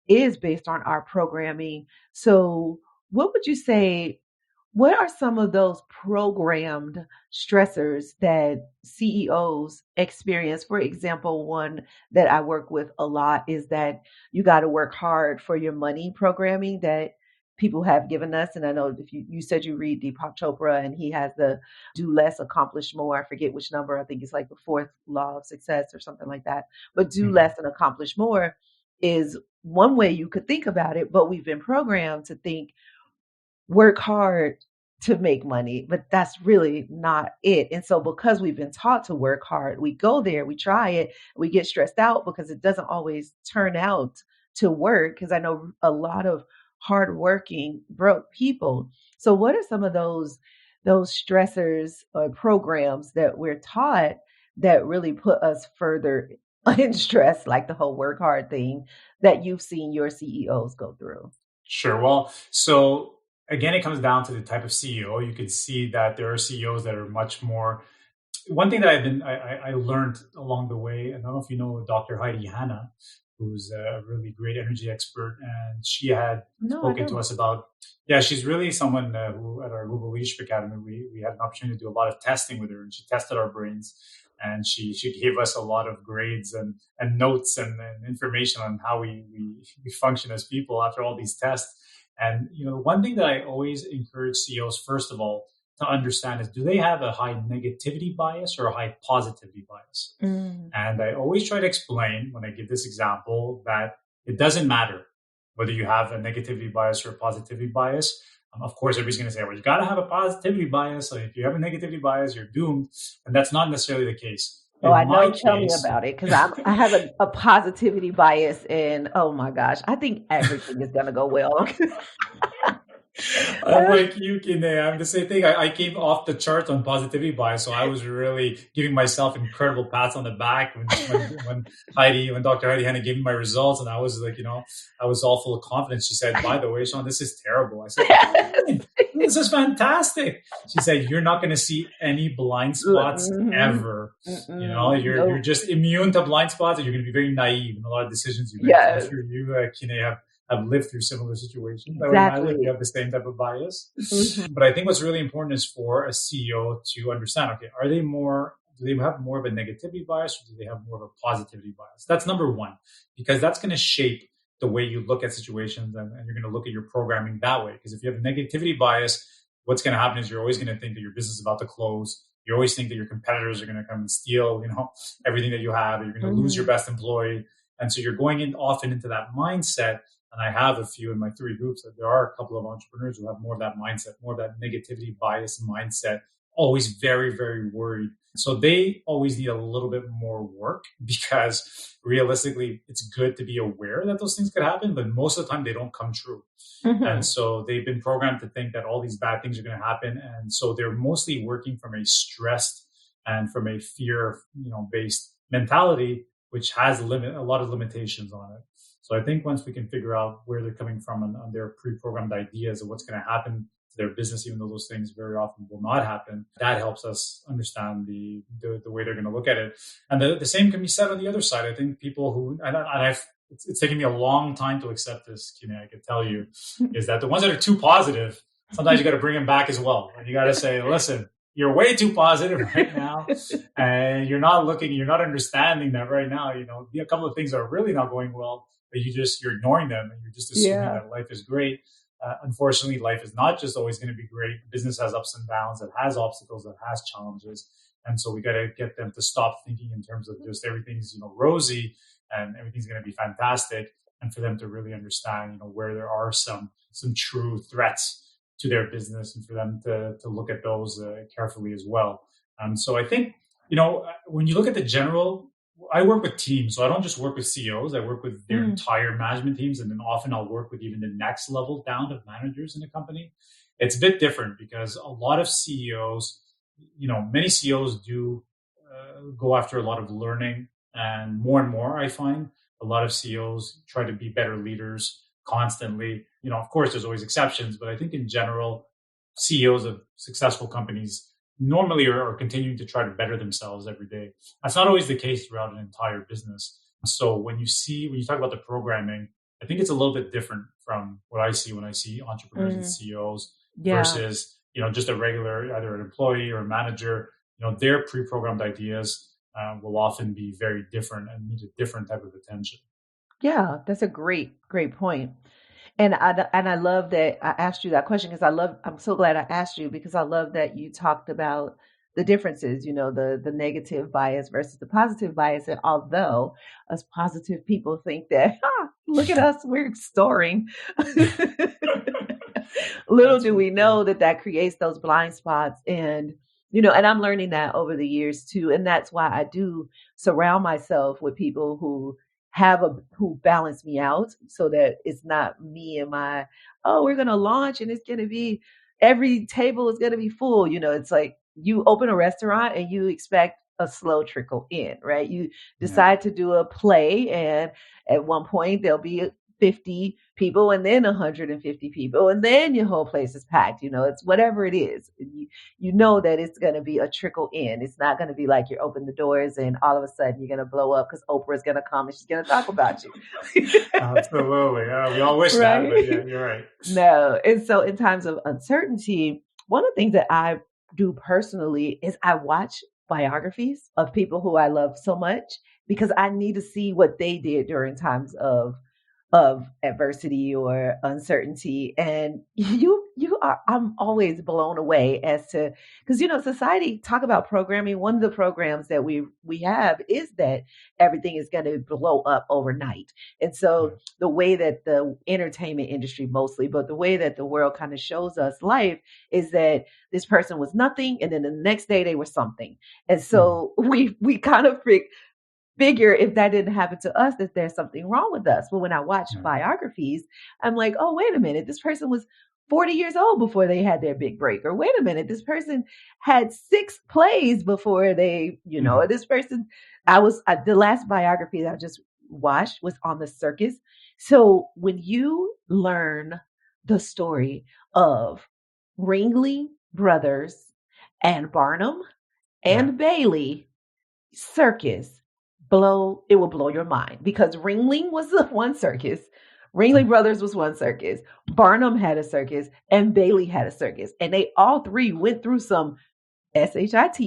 is based on our programming. So, what would you say? What are some of those programmed stressors that CEOs experience? For example, one that I work with a lot is that you got to work hard for your money programming that people have given us. And I know if you said you read Deepak Chopra and he has the do less, accomplish more. I forget which number. I think it's like the fourth law of success or something like that. But do Mhm. less and accomplish more is one way you could think about it. But we've been programmed to think work hard to make money, but that's really not it. And so, because we've been taught to work hard, we go there, we try it, we get stressed out because it doesn't always turn out to work. Because I know a lot of hardworking, broke people. So, what are some of those stressors or programs that we're taught that really put us further in stress, like the whole work hard thing that you've seen your CEOs go through? Sure. Well, so again, it comes down to the type of CEO. You can see that there are CEOs that are much more. One thing that I learned along the way, and I don't know if you know Dr. Heidi Hanna, who's a really great energy expert, and she had No, I spoken to don't. us about, yeah, she's really someone who at our Global Leadership Academy, we had an opportunity to do a lot of testing with her, and she tested our brains, and she gave us a lot of grades and notes and information on how we function as people after all these tests. And one thing that I always encourage CEOs, first of all, to understand is, do they have a high negativity bias or a high positivity bias? Mm. And I always try to explain when I give this example that it doesn't matter whether you have a negativity bias or a positivity bias. Of course, everybody's going to say, well, you got to have a positivity bias. So if you have a negativity bias, you're doomed. And that's not necessarily the case. Oh, In I my know. Tell me case, about it because I have a positivity bias, and oh my gosh, I think everything is gonna go well. I'm like you, Kine. I'm the same thing. I came off the charts on positivity bias, so I was really giving myself incredible pats on the back when Dr. Heidi Hanna gave me my results, and I was like, I was all full of confidence. She said, "By the way, Shawn, this is terrible." I said, "What do you mean? This is fantastic." She said, "You're not going to see any blind spots Mhm. ever. You're Nope. just immune to blind spots, and you're going to be very naive in a lot of decisions you make." So I'm Yes, sure you, Kine, have lived through similar situations. I would imagine you exactly. have the same type of bias. Mhm. But I think what's really important is for a CEO to understand, okay, do they have more of a negativity bias or do they have more of a positivity bias? That's number one, because that's going to shape the way you look at situations and you're going to look at your programming that way. Because if you have a negativity bias, what's going to happen is you're always going to think that your business is about to close. You always think that your competitors are going to come and steal, everything that you have, or you're going to lose your Mhm. best employee. And so you're going in often into that mindset. And I have a few in my three groups that there are a couple of entrepreneurs who have more of that mindset, more of that negativity bias mindset, always very, very worried. So they always need a little bit more work because realistically, it's good to be aware that those things could happen, but most of the time they don't come true. And Mhm. so they've been programmed to think that all these bad things are going to happen. And so they're mostly working from a stressed and from a fear, based mentality, which has a lot of limitations on it. So I think once we can figure out where they're coming from on their pre-programmed ideas of what's going to happen to their business, even though those things very often will not happen, that helps us understand the way they're going to look at it. And the same can be said on the other side. I think people who, and I've, it's taken me a long time to accept this, Kine, I could tell you, is that the ones that are too positive, sometimes you got to bring them back as well. And you got to say, listen, you're way too positive right now. And you're not understanding that right now. A couple of things are really not going well, but you're ignoring them and you're just assuming Yeah. that life is great. Unfortunately, life is not just always going to be great. Business has ups and downs, it has obstacles, it has challenges. And so we got to get them to stop thinking in terms of just everything's, rosy and everything's going to be fantastic. And for them to really understand, where there are some true threats to their business and for them to look at those carefully as well. So I think, when you look at the general I work with teams, so I don't just work with CEOs. I work with their entire management teams, and then often I'll work with even the next level down of managers in the company. It's a bit different because a lot of CEOs, many CEOs do go after a lot of learning, and more, I find a lot of CEOs try to be better leaders constantly. Of course, there's always exceptions, but I think in general, CEOs of successful companies normally are continuing to try to better themselves every day. That's not always the case throughout an entire business. So when you talk about the programming, I think it's a little bit different from what I see when I see entrepreneurs and CEOs versus, just a regular, either an employee or a manager. Their pre-programmed ideas will often be very different and need a different type of attention. Yeah, that's a great point. And I love that I asked you that question because I'm so glad I asked you because I love that you talked about the differences, the negative bias versus the positive bias. And although us positive people think that, look at us, we're soaring. Little do we know that creates those blind spots. And I'm learning that over the years too. And that's why I do surround myself with people who balance me out so that it's not me and my, oh, we're going to launch and it's going to be, every table is going to be full. It's like you open a restaurant and you expect a slow trickle in, right? You decide to do a play, and at one point there'll be 50 people and then 150 people and then your whole place is packed. It's whatever it is. You know that it's going to be a trickle in. It's not going to be like you open the doors and all of a sudden you're going to blow up because Oprah's going to come and she's going to talk about you. Absolutely. We all wish that, but yeah, you're right. No. And so in times of uncertainty, one of the things that I do personally is I watch biographies of people who I love so much because I need to see what they did during times of adversity or uncertainty. And I'm always blown away as to, because society talk about programming. One of the programs that we have is that everything is going to blow up overnight. And so the way that the entertainment industry mostly, but the way that the world kind of shows us life is that this person was nothing and then the next day they were something. And so we kind of figure if that didn't happen to us, that there's something wrong with us. But when I watch biographies, I'm like, oh, wait a minute, this person was 40 years old before they had their big break. Or wait a minute, this person had 6 plays before they, this person, the last biography that I just watched was on the circus. So when you learn the story of Ringling Brothers and Barnum and Bailey circus, it will blow your mind because Ringling was the one circus. Ringling Brothers was one circus. Barnum had a circus and Bailey had a circus. And they all three went through some SHIT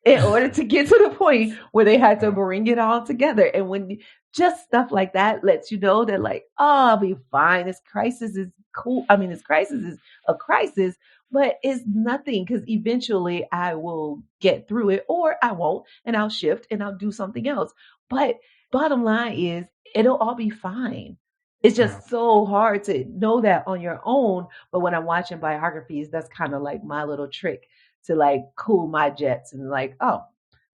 in order to get to the point where they had to bring it all together. And when just stuff like that lets you know that like, oh, I'll be fine. This crisis is cool. I mean, this crisis is a crisis, but it's nothing because eventually I will get through it or I won't, and I'll shift and I'll do something else. But bottom line is it'll all be fine. It's just so hard to know that on your own. But when I'm watching biographies, that's kind of like my little trick to like cool my jets and like, oh,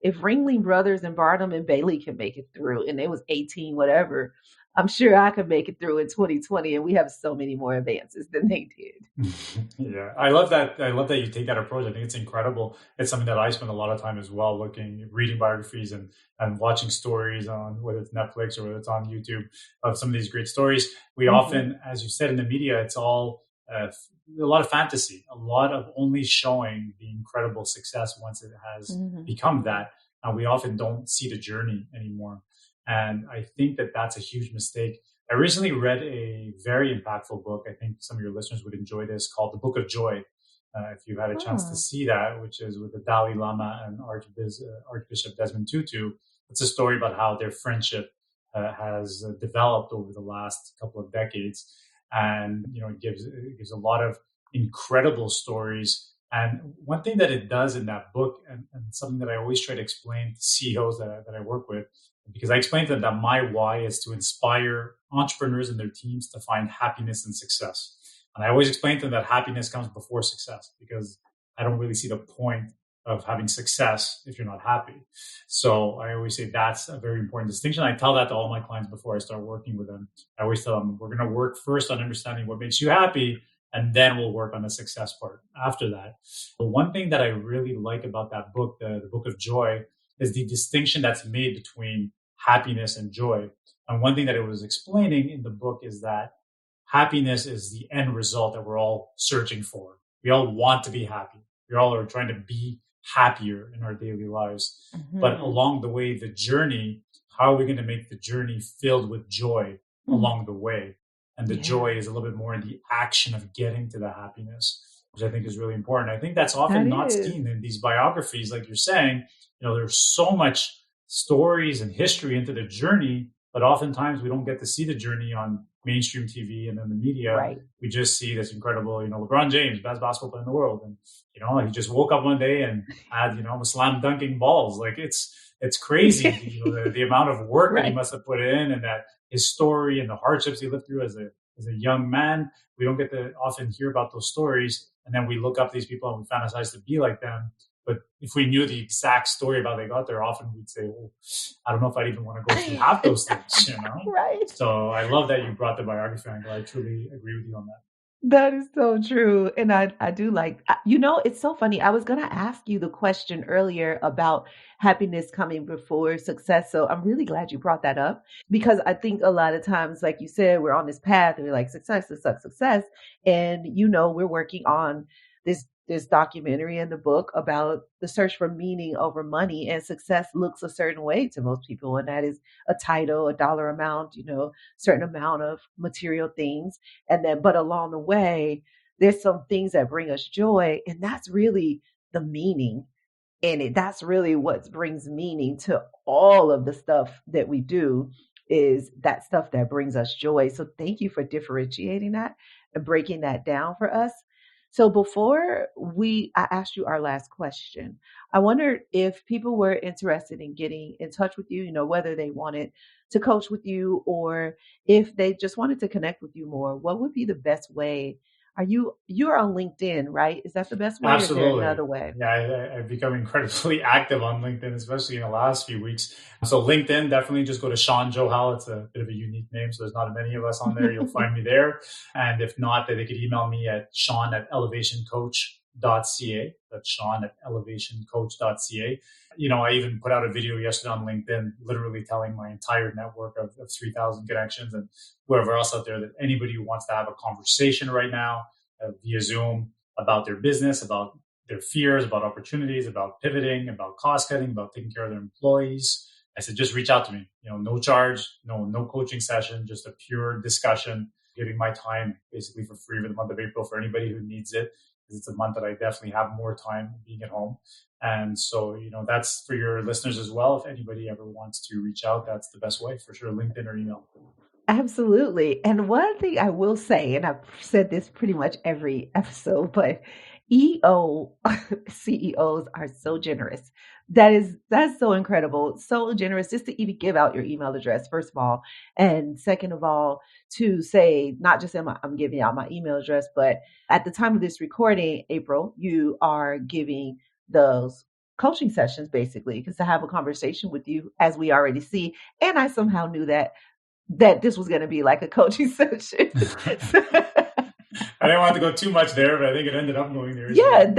if Ringling Brothers and Barnum and Bailey can make it through and it was 18, whatever, I'm sure I could make it through in 2020 and we have so many more advances than they did. Yeah, I love that. I love that you take that approach. I think it's incredible. It's something that I spend a lot of time as well, reading biographies and watching stories on whether it's Netflix or whether it's on YouTube of some of these great stories. We often, as you said in the media, it's all a lot of fantasy, a lot of only showing the incredible success once it has become that. And we often don't see the journey anymore. And I think that that's a huge mistake. I recently read a very impactful book. I think some of your listeners would enjoy this, called The Book of Joy. If you've had a chance to see that, which is with the Dalai Lama and Archbishop Desmond Tutu. It's a story about how their friendship has developed over the last couple of decades. And, it gives a lot of incredible stories. And one thing that it does in that book, and something that I always try to explain to CEOs that I work with, because I explained to them that my why is to inspire entrepreneurs and their teams to find happiness and success. And I always explain to them that happiness comes before success, because I don't really see the point of having success if you're not happy. So I always say that's a very important distinction. I tell that to all my clients before I start working with them. I always tell them, we're going to work first on understanding what makes you happy, and then we'll work on the success part after that. The one thing that I really like about that book, the Book of Joy, is the distinction that's made between happiness and joy. And one thing that it was explaining in the book is that happiness is the end result that we're all searching for. We all want to be happy. We all are trying to be happier in our daily lives. Mm-hmm. But along the way, the journey, how are we going to make the journey filled with joy along the way? And the joy is a little bit more in the action of getting to the happiness, which I think is really important. I think that's often not seen in these biographies, like you're saying. There's so much stories and history into the journey, but oftentimes we don't get to see the journey on mainstream TV and then the media. Right. We just see this incredible, LeBron James, best basketball player in the world. And, he just woke up one day and had, a slam dunking balls. Like it's crazy, the amount of work that he must have put in, and that his story and the hardships he lived through as a young man. We don't get to often hear about those stories. And then we look up these people and we fantasize to be like them. But if we knew the exact story about how they got there, often we'd say, "Oh, I don't know if I'd even want to go through half those things," Right. So I love that you brought the biography angle. I truly agree with you on that. That is so true. And I do like, it's so funny. I was going to ask you the question earlier about happiness coming before success. So I'm really glad you brought that up, because I think a lot of times, like you said, we're on this path and we're like, success. And, we're working on this documentary in the book about the search for meaning over money, and success looks a certain way to most people. And that is a title, a dollar amount, certain amount of material things. And then, but along the way, there's some things that bring us joy. And that's really the meaning in it. That's really what brings meaning to all of the stuff that we do, is that stuff that brings us joy. So thank you for differentiating that and breaking that down for us. So before I asked you our last question, I wondered if people were interested in getting in touch with you, whether they wanted to coach with you or if they just wanted to connect with you more, what would be the best way? You're on LinkedIn, right? Is that the best way? Absolutely. Or is there another way? Yeah, I've become incredibly active on LinkedIn, especially in the last few weeks. So LinkedIn, definitely just go to Shawn Johal. It's a bit of a unique name, so there's not many of us on there. You'll find me there. And if not, they could email me at Shawn@elevationcoach.ca. That's Shawn@elevationcoach.ca. I even put out a video yesterday on LinkedIn, literally telling my entire network of 3,000 connections and whoever else out there that anybody who wants to have a conversation right now via Zoom about their business, about their fears, about opportunities, about pivoting, about cost cutting, about taking care of their employees, I said, just reach out to me. No charge, no coaching session, just a pure discussion, giving my time basically for free for the month of April for anybody who needs it. Because it's a month that I definitely have more time being at home. And so, that's for your listeners as well. If anybody ever wants to reach out, that's the best way, for sure, LinkedIn or email. Absolutely. And one thing I will say, and I've said this pretty much every episode, but CEOs are so generous. That's so incredible. So generous just to even give out your email address, first of all. And second of all, to say, not just I'm giving out my email address, but at the time of this recording, April, you are giving those coaching sessions basically, because to have a conversation with you, as we already see. And I somehow knew that this was going to be like a coaching session. I didn't want to go too much there, but I think it ended up going there. Yeah,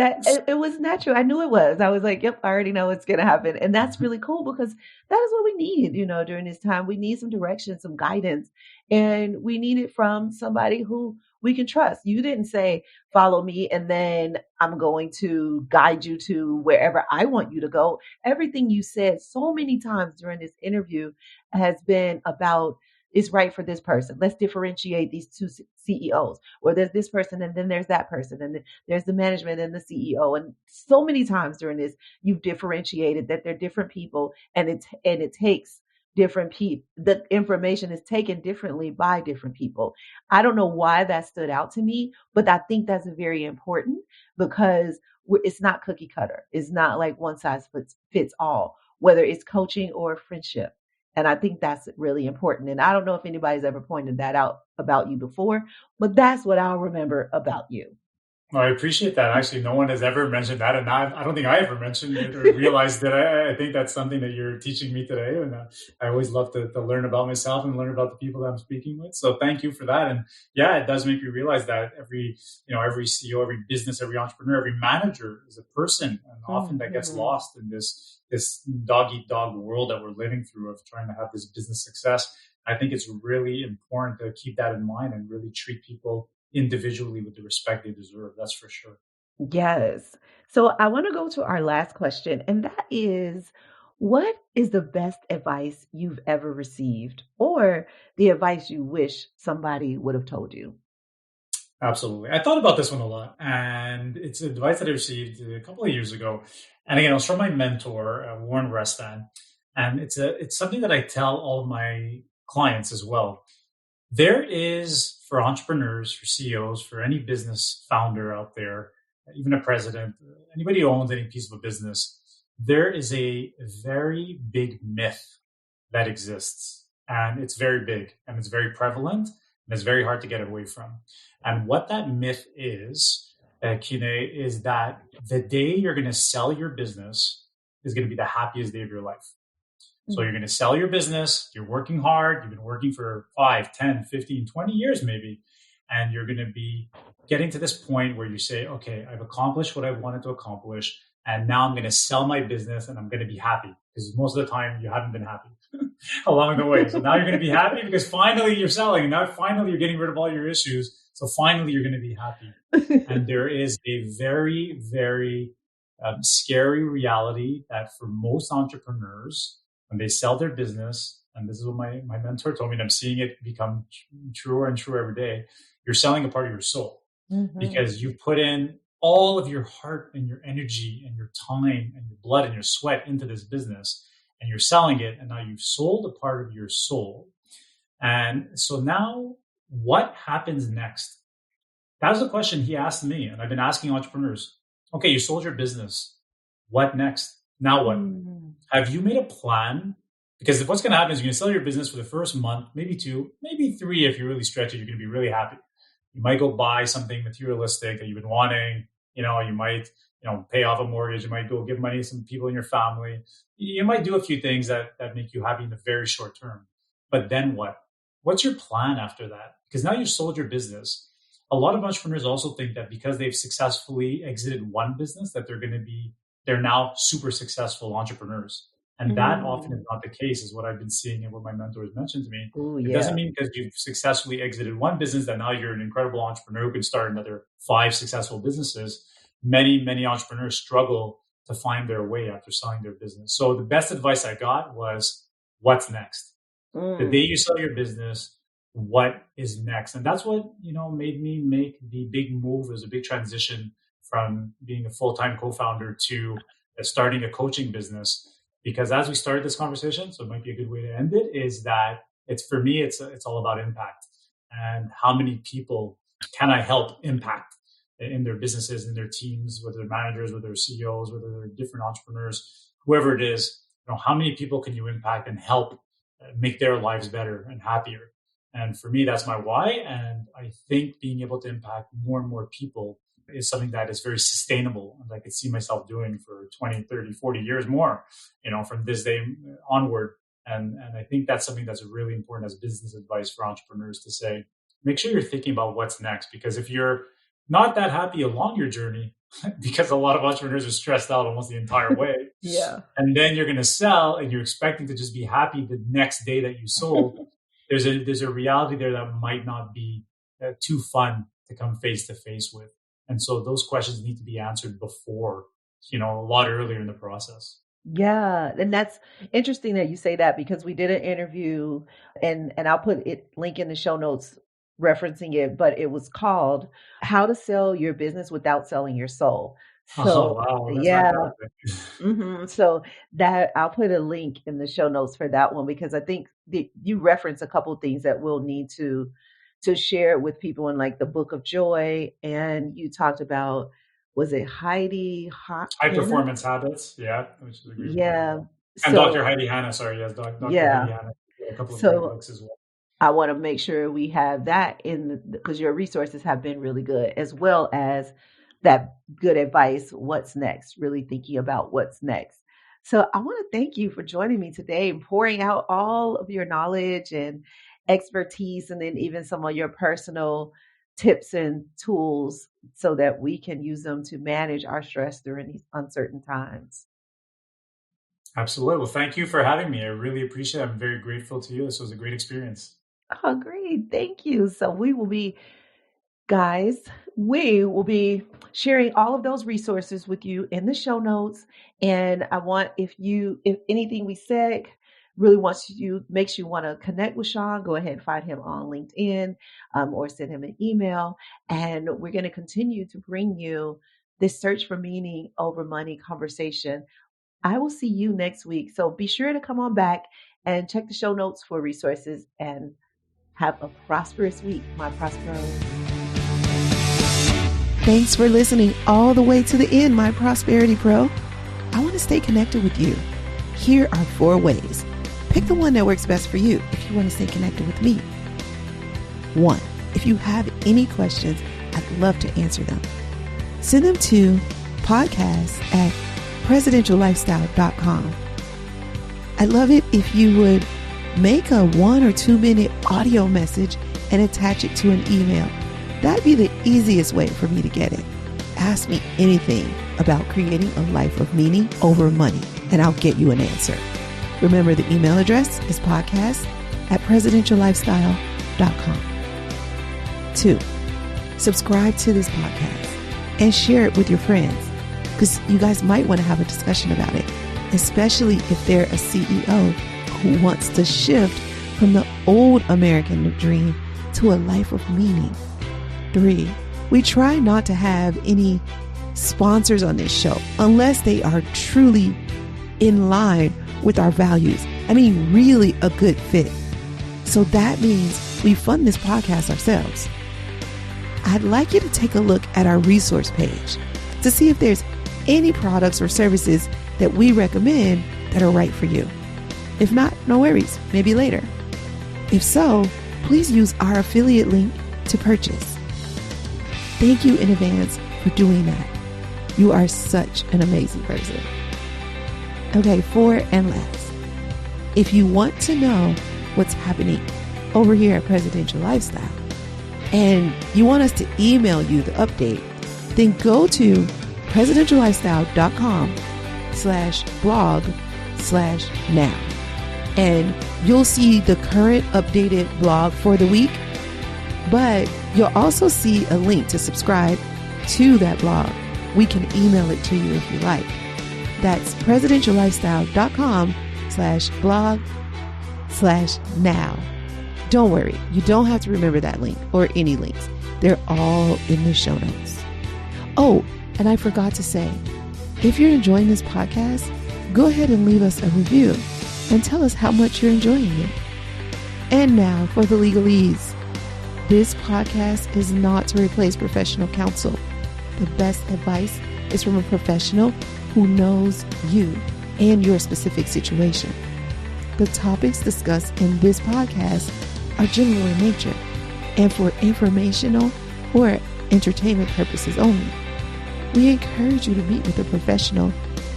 it was natural. I knew it was. I was like, yep, I already know what's going to happen. And that's really cool, because that is what we need, during this time. We need some direction, some guidance, and we need it from somebody who we can trust. You didn't say, follow me, and then I'm going to guide you to wherever I want you to go. Everything you said so many times during this interview has been about, is right for this person. Let's differentiate these two CEOs. Or there's this person, and then there's that person, and then there's the management and the CEO. And so many times during this, you've differentiated that they're different people, and it takes different people. The information is taken differently by different people. I don't know why that stood out to me, but I think that's very important, because it's not cookie cutter. It's not like one size fits all, whether it's coaching or friendship. And I think that's really important. And I don't know if anybody's ever pointed that out about you before, but that's what I'll remember about you. Well, I appreciate that. Actually, no one has ever mentioned that, and I don't think I ever mentioned it or realized that. I think that's something that you're teaching me today, and I always love to learn about myself and learn about the people that I'm speaking with. So, thank you for that. And yeah, it does make me realize that every CEO, every business, every entrepreneur, every manager is a person, and often that gets Mhm. lost in this dog eat dog world that we're living through of trying to have this business success. I think it's really important to keep that in mind and really treat people individually with the respect they deserve. That's for sure. Yes. So I want to go to our last question, and that is, what is the best advice you've ever received, or the advice you wish somebody would have told you? Absolutely. I thought about this one a lot, and it's advice that I received a couple of years ago. And again, it was from my mentor, Warren Restan. And it's something that I tell all of my clients as well. There is, for entrepreneurs, for CEOs, for any business founder out there, even a president, anybody who owns any piece of a business, there is a very big myth that exists. And it's very big and it's very prevalent and it's very hard to get away from. And what that myth is, Kine, is that the day you're going to sell your business is going to be the happiest day of your life. So you're going to sell your business, you're working hard, you've been working for 5, 10, 15, 20 years maybe, and you're going to be getting to this point where you say, okay, I've accomplished what I wanted to accomplish, and now I'm going to sell my business and I'm going to be happy, because most of the time you haven't been happy along the way. So now you're going to be happy because finally you're selling, and now finally you're getting rid of all your issues. So finally you're going to be happy. And there is a very, very scary reality that for most entrepreneurs, when they sell their business, and this is what my mentor told me, and I'm seeing it become truer and truer every day, you're selling a part of your soul, Mhm. because you put in all of your heart and your energy and your time and your blood and your sweat into this business, and you're selling it, and now you've sold a part of your soul. And so now what happens next? That was the question he asked me, and I've been asking entrepreneurs. Okay, you sold your business. What next? Now what? Mm. Have you made a plan? Because what's going to happen is you're going to sell your business for the first month, maybe two, maybe three. If you really stretch it, you're going to be really happy. You might go buy something materialistic that you've been wanting. You might, pay off a mortgage. You might go give money to some people in your family. You might do a few things that make you happy in the very short term. But then what? What's your plan after that? Because now you've sold your business. A lot of entrepreneurs also think that because they've successfully exited one business, that they're now super successful entrepreneurs. And that often is Mm. not the case, is what I've been seeing and what my mentors mentioned to me. Oh, It doesn't yeah. mean because you've successfully exited one business that now you're an incredible entrepreneur who can start another 5 successful businesses. Many, many entrepreneurs struggle to find their way after selling their business. So the best advice I got was, what's next? The day Mm. you sell your business, what is next? And that's what, made me make the big move. It was a big transition from being a full-time co-founder to starting a coaching business. Because as we started this conversation, so it might be a good way to end it, is that it's, for me, it's all about impact, and how many people can I help impact in their businesses, in their teams, whether they're managers, whether they're CEOs, whether they're different entrepreneurs, whoever it is. How many people can you impact and help make their lives better and happier? And for me, that's my why. And I think being able to impact more and more people is something that is very sustainable, and I could see myself doing for 20, 30, 40 years more, from this day onward. And I think that's something that's really important as business advice for entrepreneurs, to say, make sure you're thinking about what's next. Because if you're not that happy along your journey, because a lot of entrepreneurs are stressed out almost the entire way, Yeah. and then you're going to sell and you're expecting to just be happy the next day that you sold, there's a reality there that might not be too fun to come face to face with. And so those questions need to be answered before, a lot earlier in the process. Yeah, and that's interesting that you say that, because we did an interview, and I'll put it link in the show notes referencing it, but it was called How to Sell Your Business Without Selling Your Soul. Oh, So, wow. That's yeah, fantastic. so that I'll put a link in the show notes for that one, because I think that you reference a couple of things that we'll need to share with people in, like, the Book of Joy, and you talked about, was it Heidi High Hanna? performance habits. Yeah, which is a great book as Yeah. well. And So Dr. Heidi Hanna, sorry. Yes, Dr. Heidi yeah. Hanna. A couple of great So books as well. I want to make sure we have that in, because your resources have been really good, as well as that good advice, what's next, really thinking about what's next. So I want to thank you for joining me today and pouring out all of your knowledge and expertise, and then even some of your personal tips and tools so that we can use them to manage our stress during these uncertain times. Absolutely. Well, thank you for having me. I really appreciate it. I'm very grateful to you. This was a great experience. Oh, great. Thank you. So guys, we will be sharing all of those resources with you in the show notes. And I want, if anything we said really makes you want to connect with Shawn, go ahead and find him on LinkedIn, or send him an email. And we're going to continue to bring you this search for meaning over money conversation. I will see you next week. So be sure to come on back and check the show notes for resources, and have a prosperous week, my prosperos. Thanks for listening all the way to the end, my Prosperity Pro. I want to stay connected with you. Here are 4 ways. Pick the one that works best for you if you want to stay connected with me. 1, if you have any questions, I'd love to answer them. Send them to podcast@presidentiallifestyle.com. I'd love it if you would make a 1 or 2 minute audio message and attach it to an email. That'd be the easiest way for me to get it. Ask me anything about creating a life of meaning over money, and I'll get you an answer. Remember, the email address is podcast@presidentiallifestyle.com. 2, subscribe to this podcast and share it with your friends, because you guys might want to have a discussion about it, especially if they're a CEO who wants to shift from the old American dream to a life of meaning. 3, we try not to have any sponsors on this show unless they are truly in line with our values. I mean, really a good fit. So that means we fund this podcast ourselves. I'd like you to take a look at our resource page to see if there's any products or services that we recommend that are right for you. If not, no worries, maybe later. If so, please use our affiliate link to purchase. Thank you in advance for doing that. You are such an amazing person. Okay, 4 and last. If you want to know what's happening over here at Presidential Lifestyle and you want us to email you the update, then go to presidentiallifestyle.com/blog/now. And you'll see the current updated blog for the week, but you'll also see a link to subscribe to that blog. We can email it to you if you like. That's presidentiallifestyle.com/blog/now. Don't worry, you don't have to remember that link or any links. They're all in the show notes. Oh, and I forgot to say, if you're enjoying this podcast, go ahead and leave us a review and tell us how much you're enjoying it. And now for the legalese. This podcast is not to replace professional counsel. The best advice is from a professional who knows you and your specific situation. The topics discussed in this podcast are general in nature and for informational or entertainment purposes only. We encourage you to meet with a professional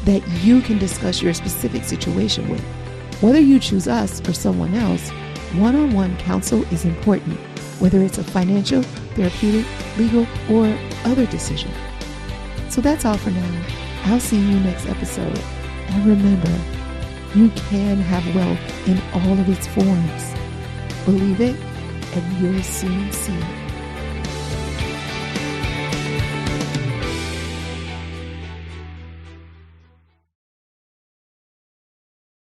that you can discuss your specific situation with. Whether you choose us or someone else, one-on-one counsel is important, whether it's a financial, therapeutic, legal, or other decision. So that's all for now. I'll see you next episode. And remember, you can have wealth in all of its forms. Believe it, and you'll soon see it.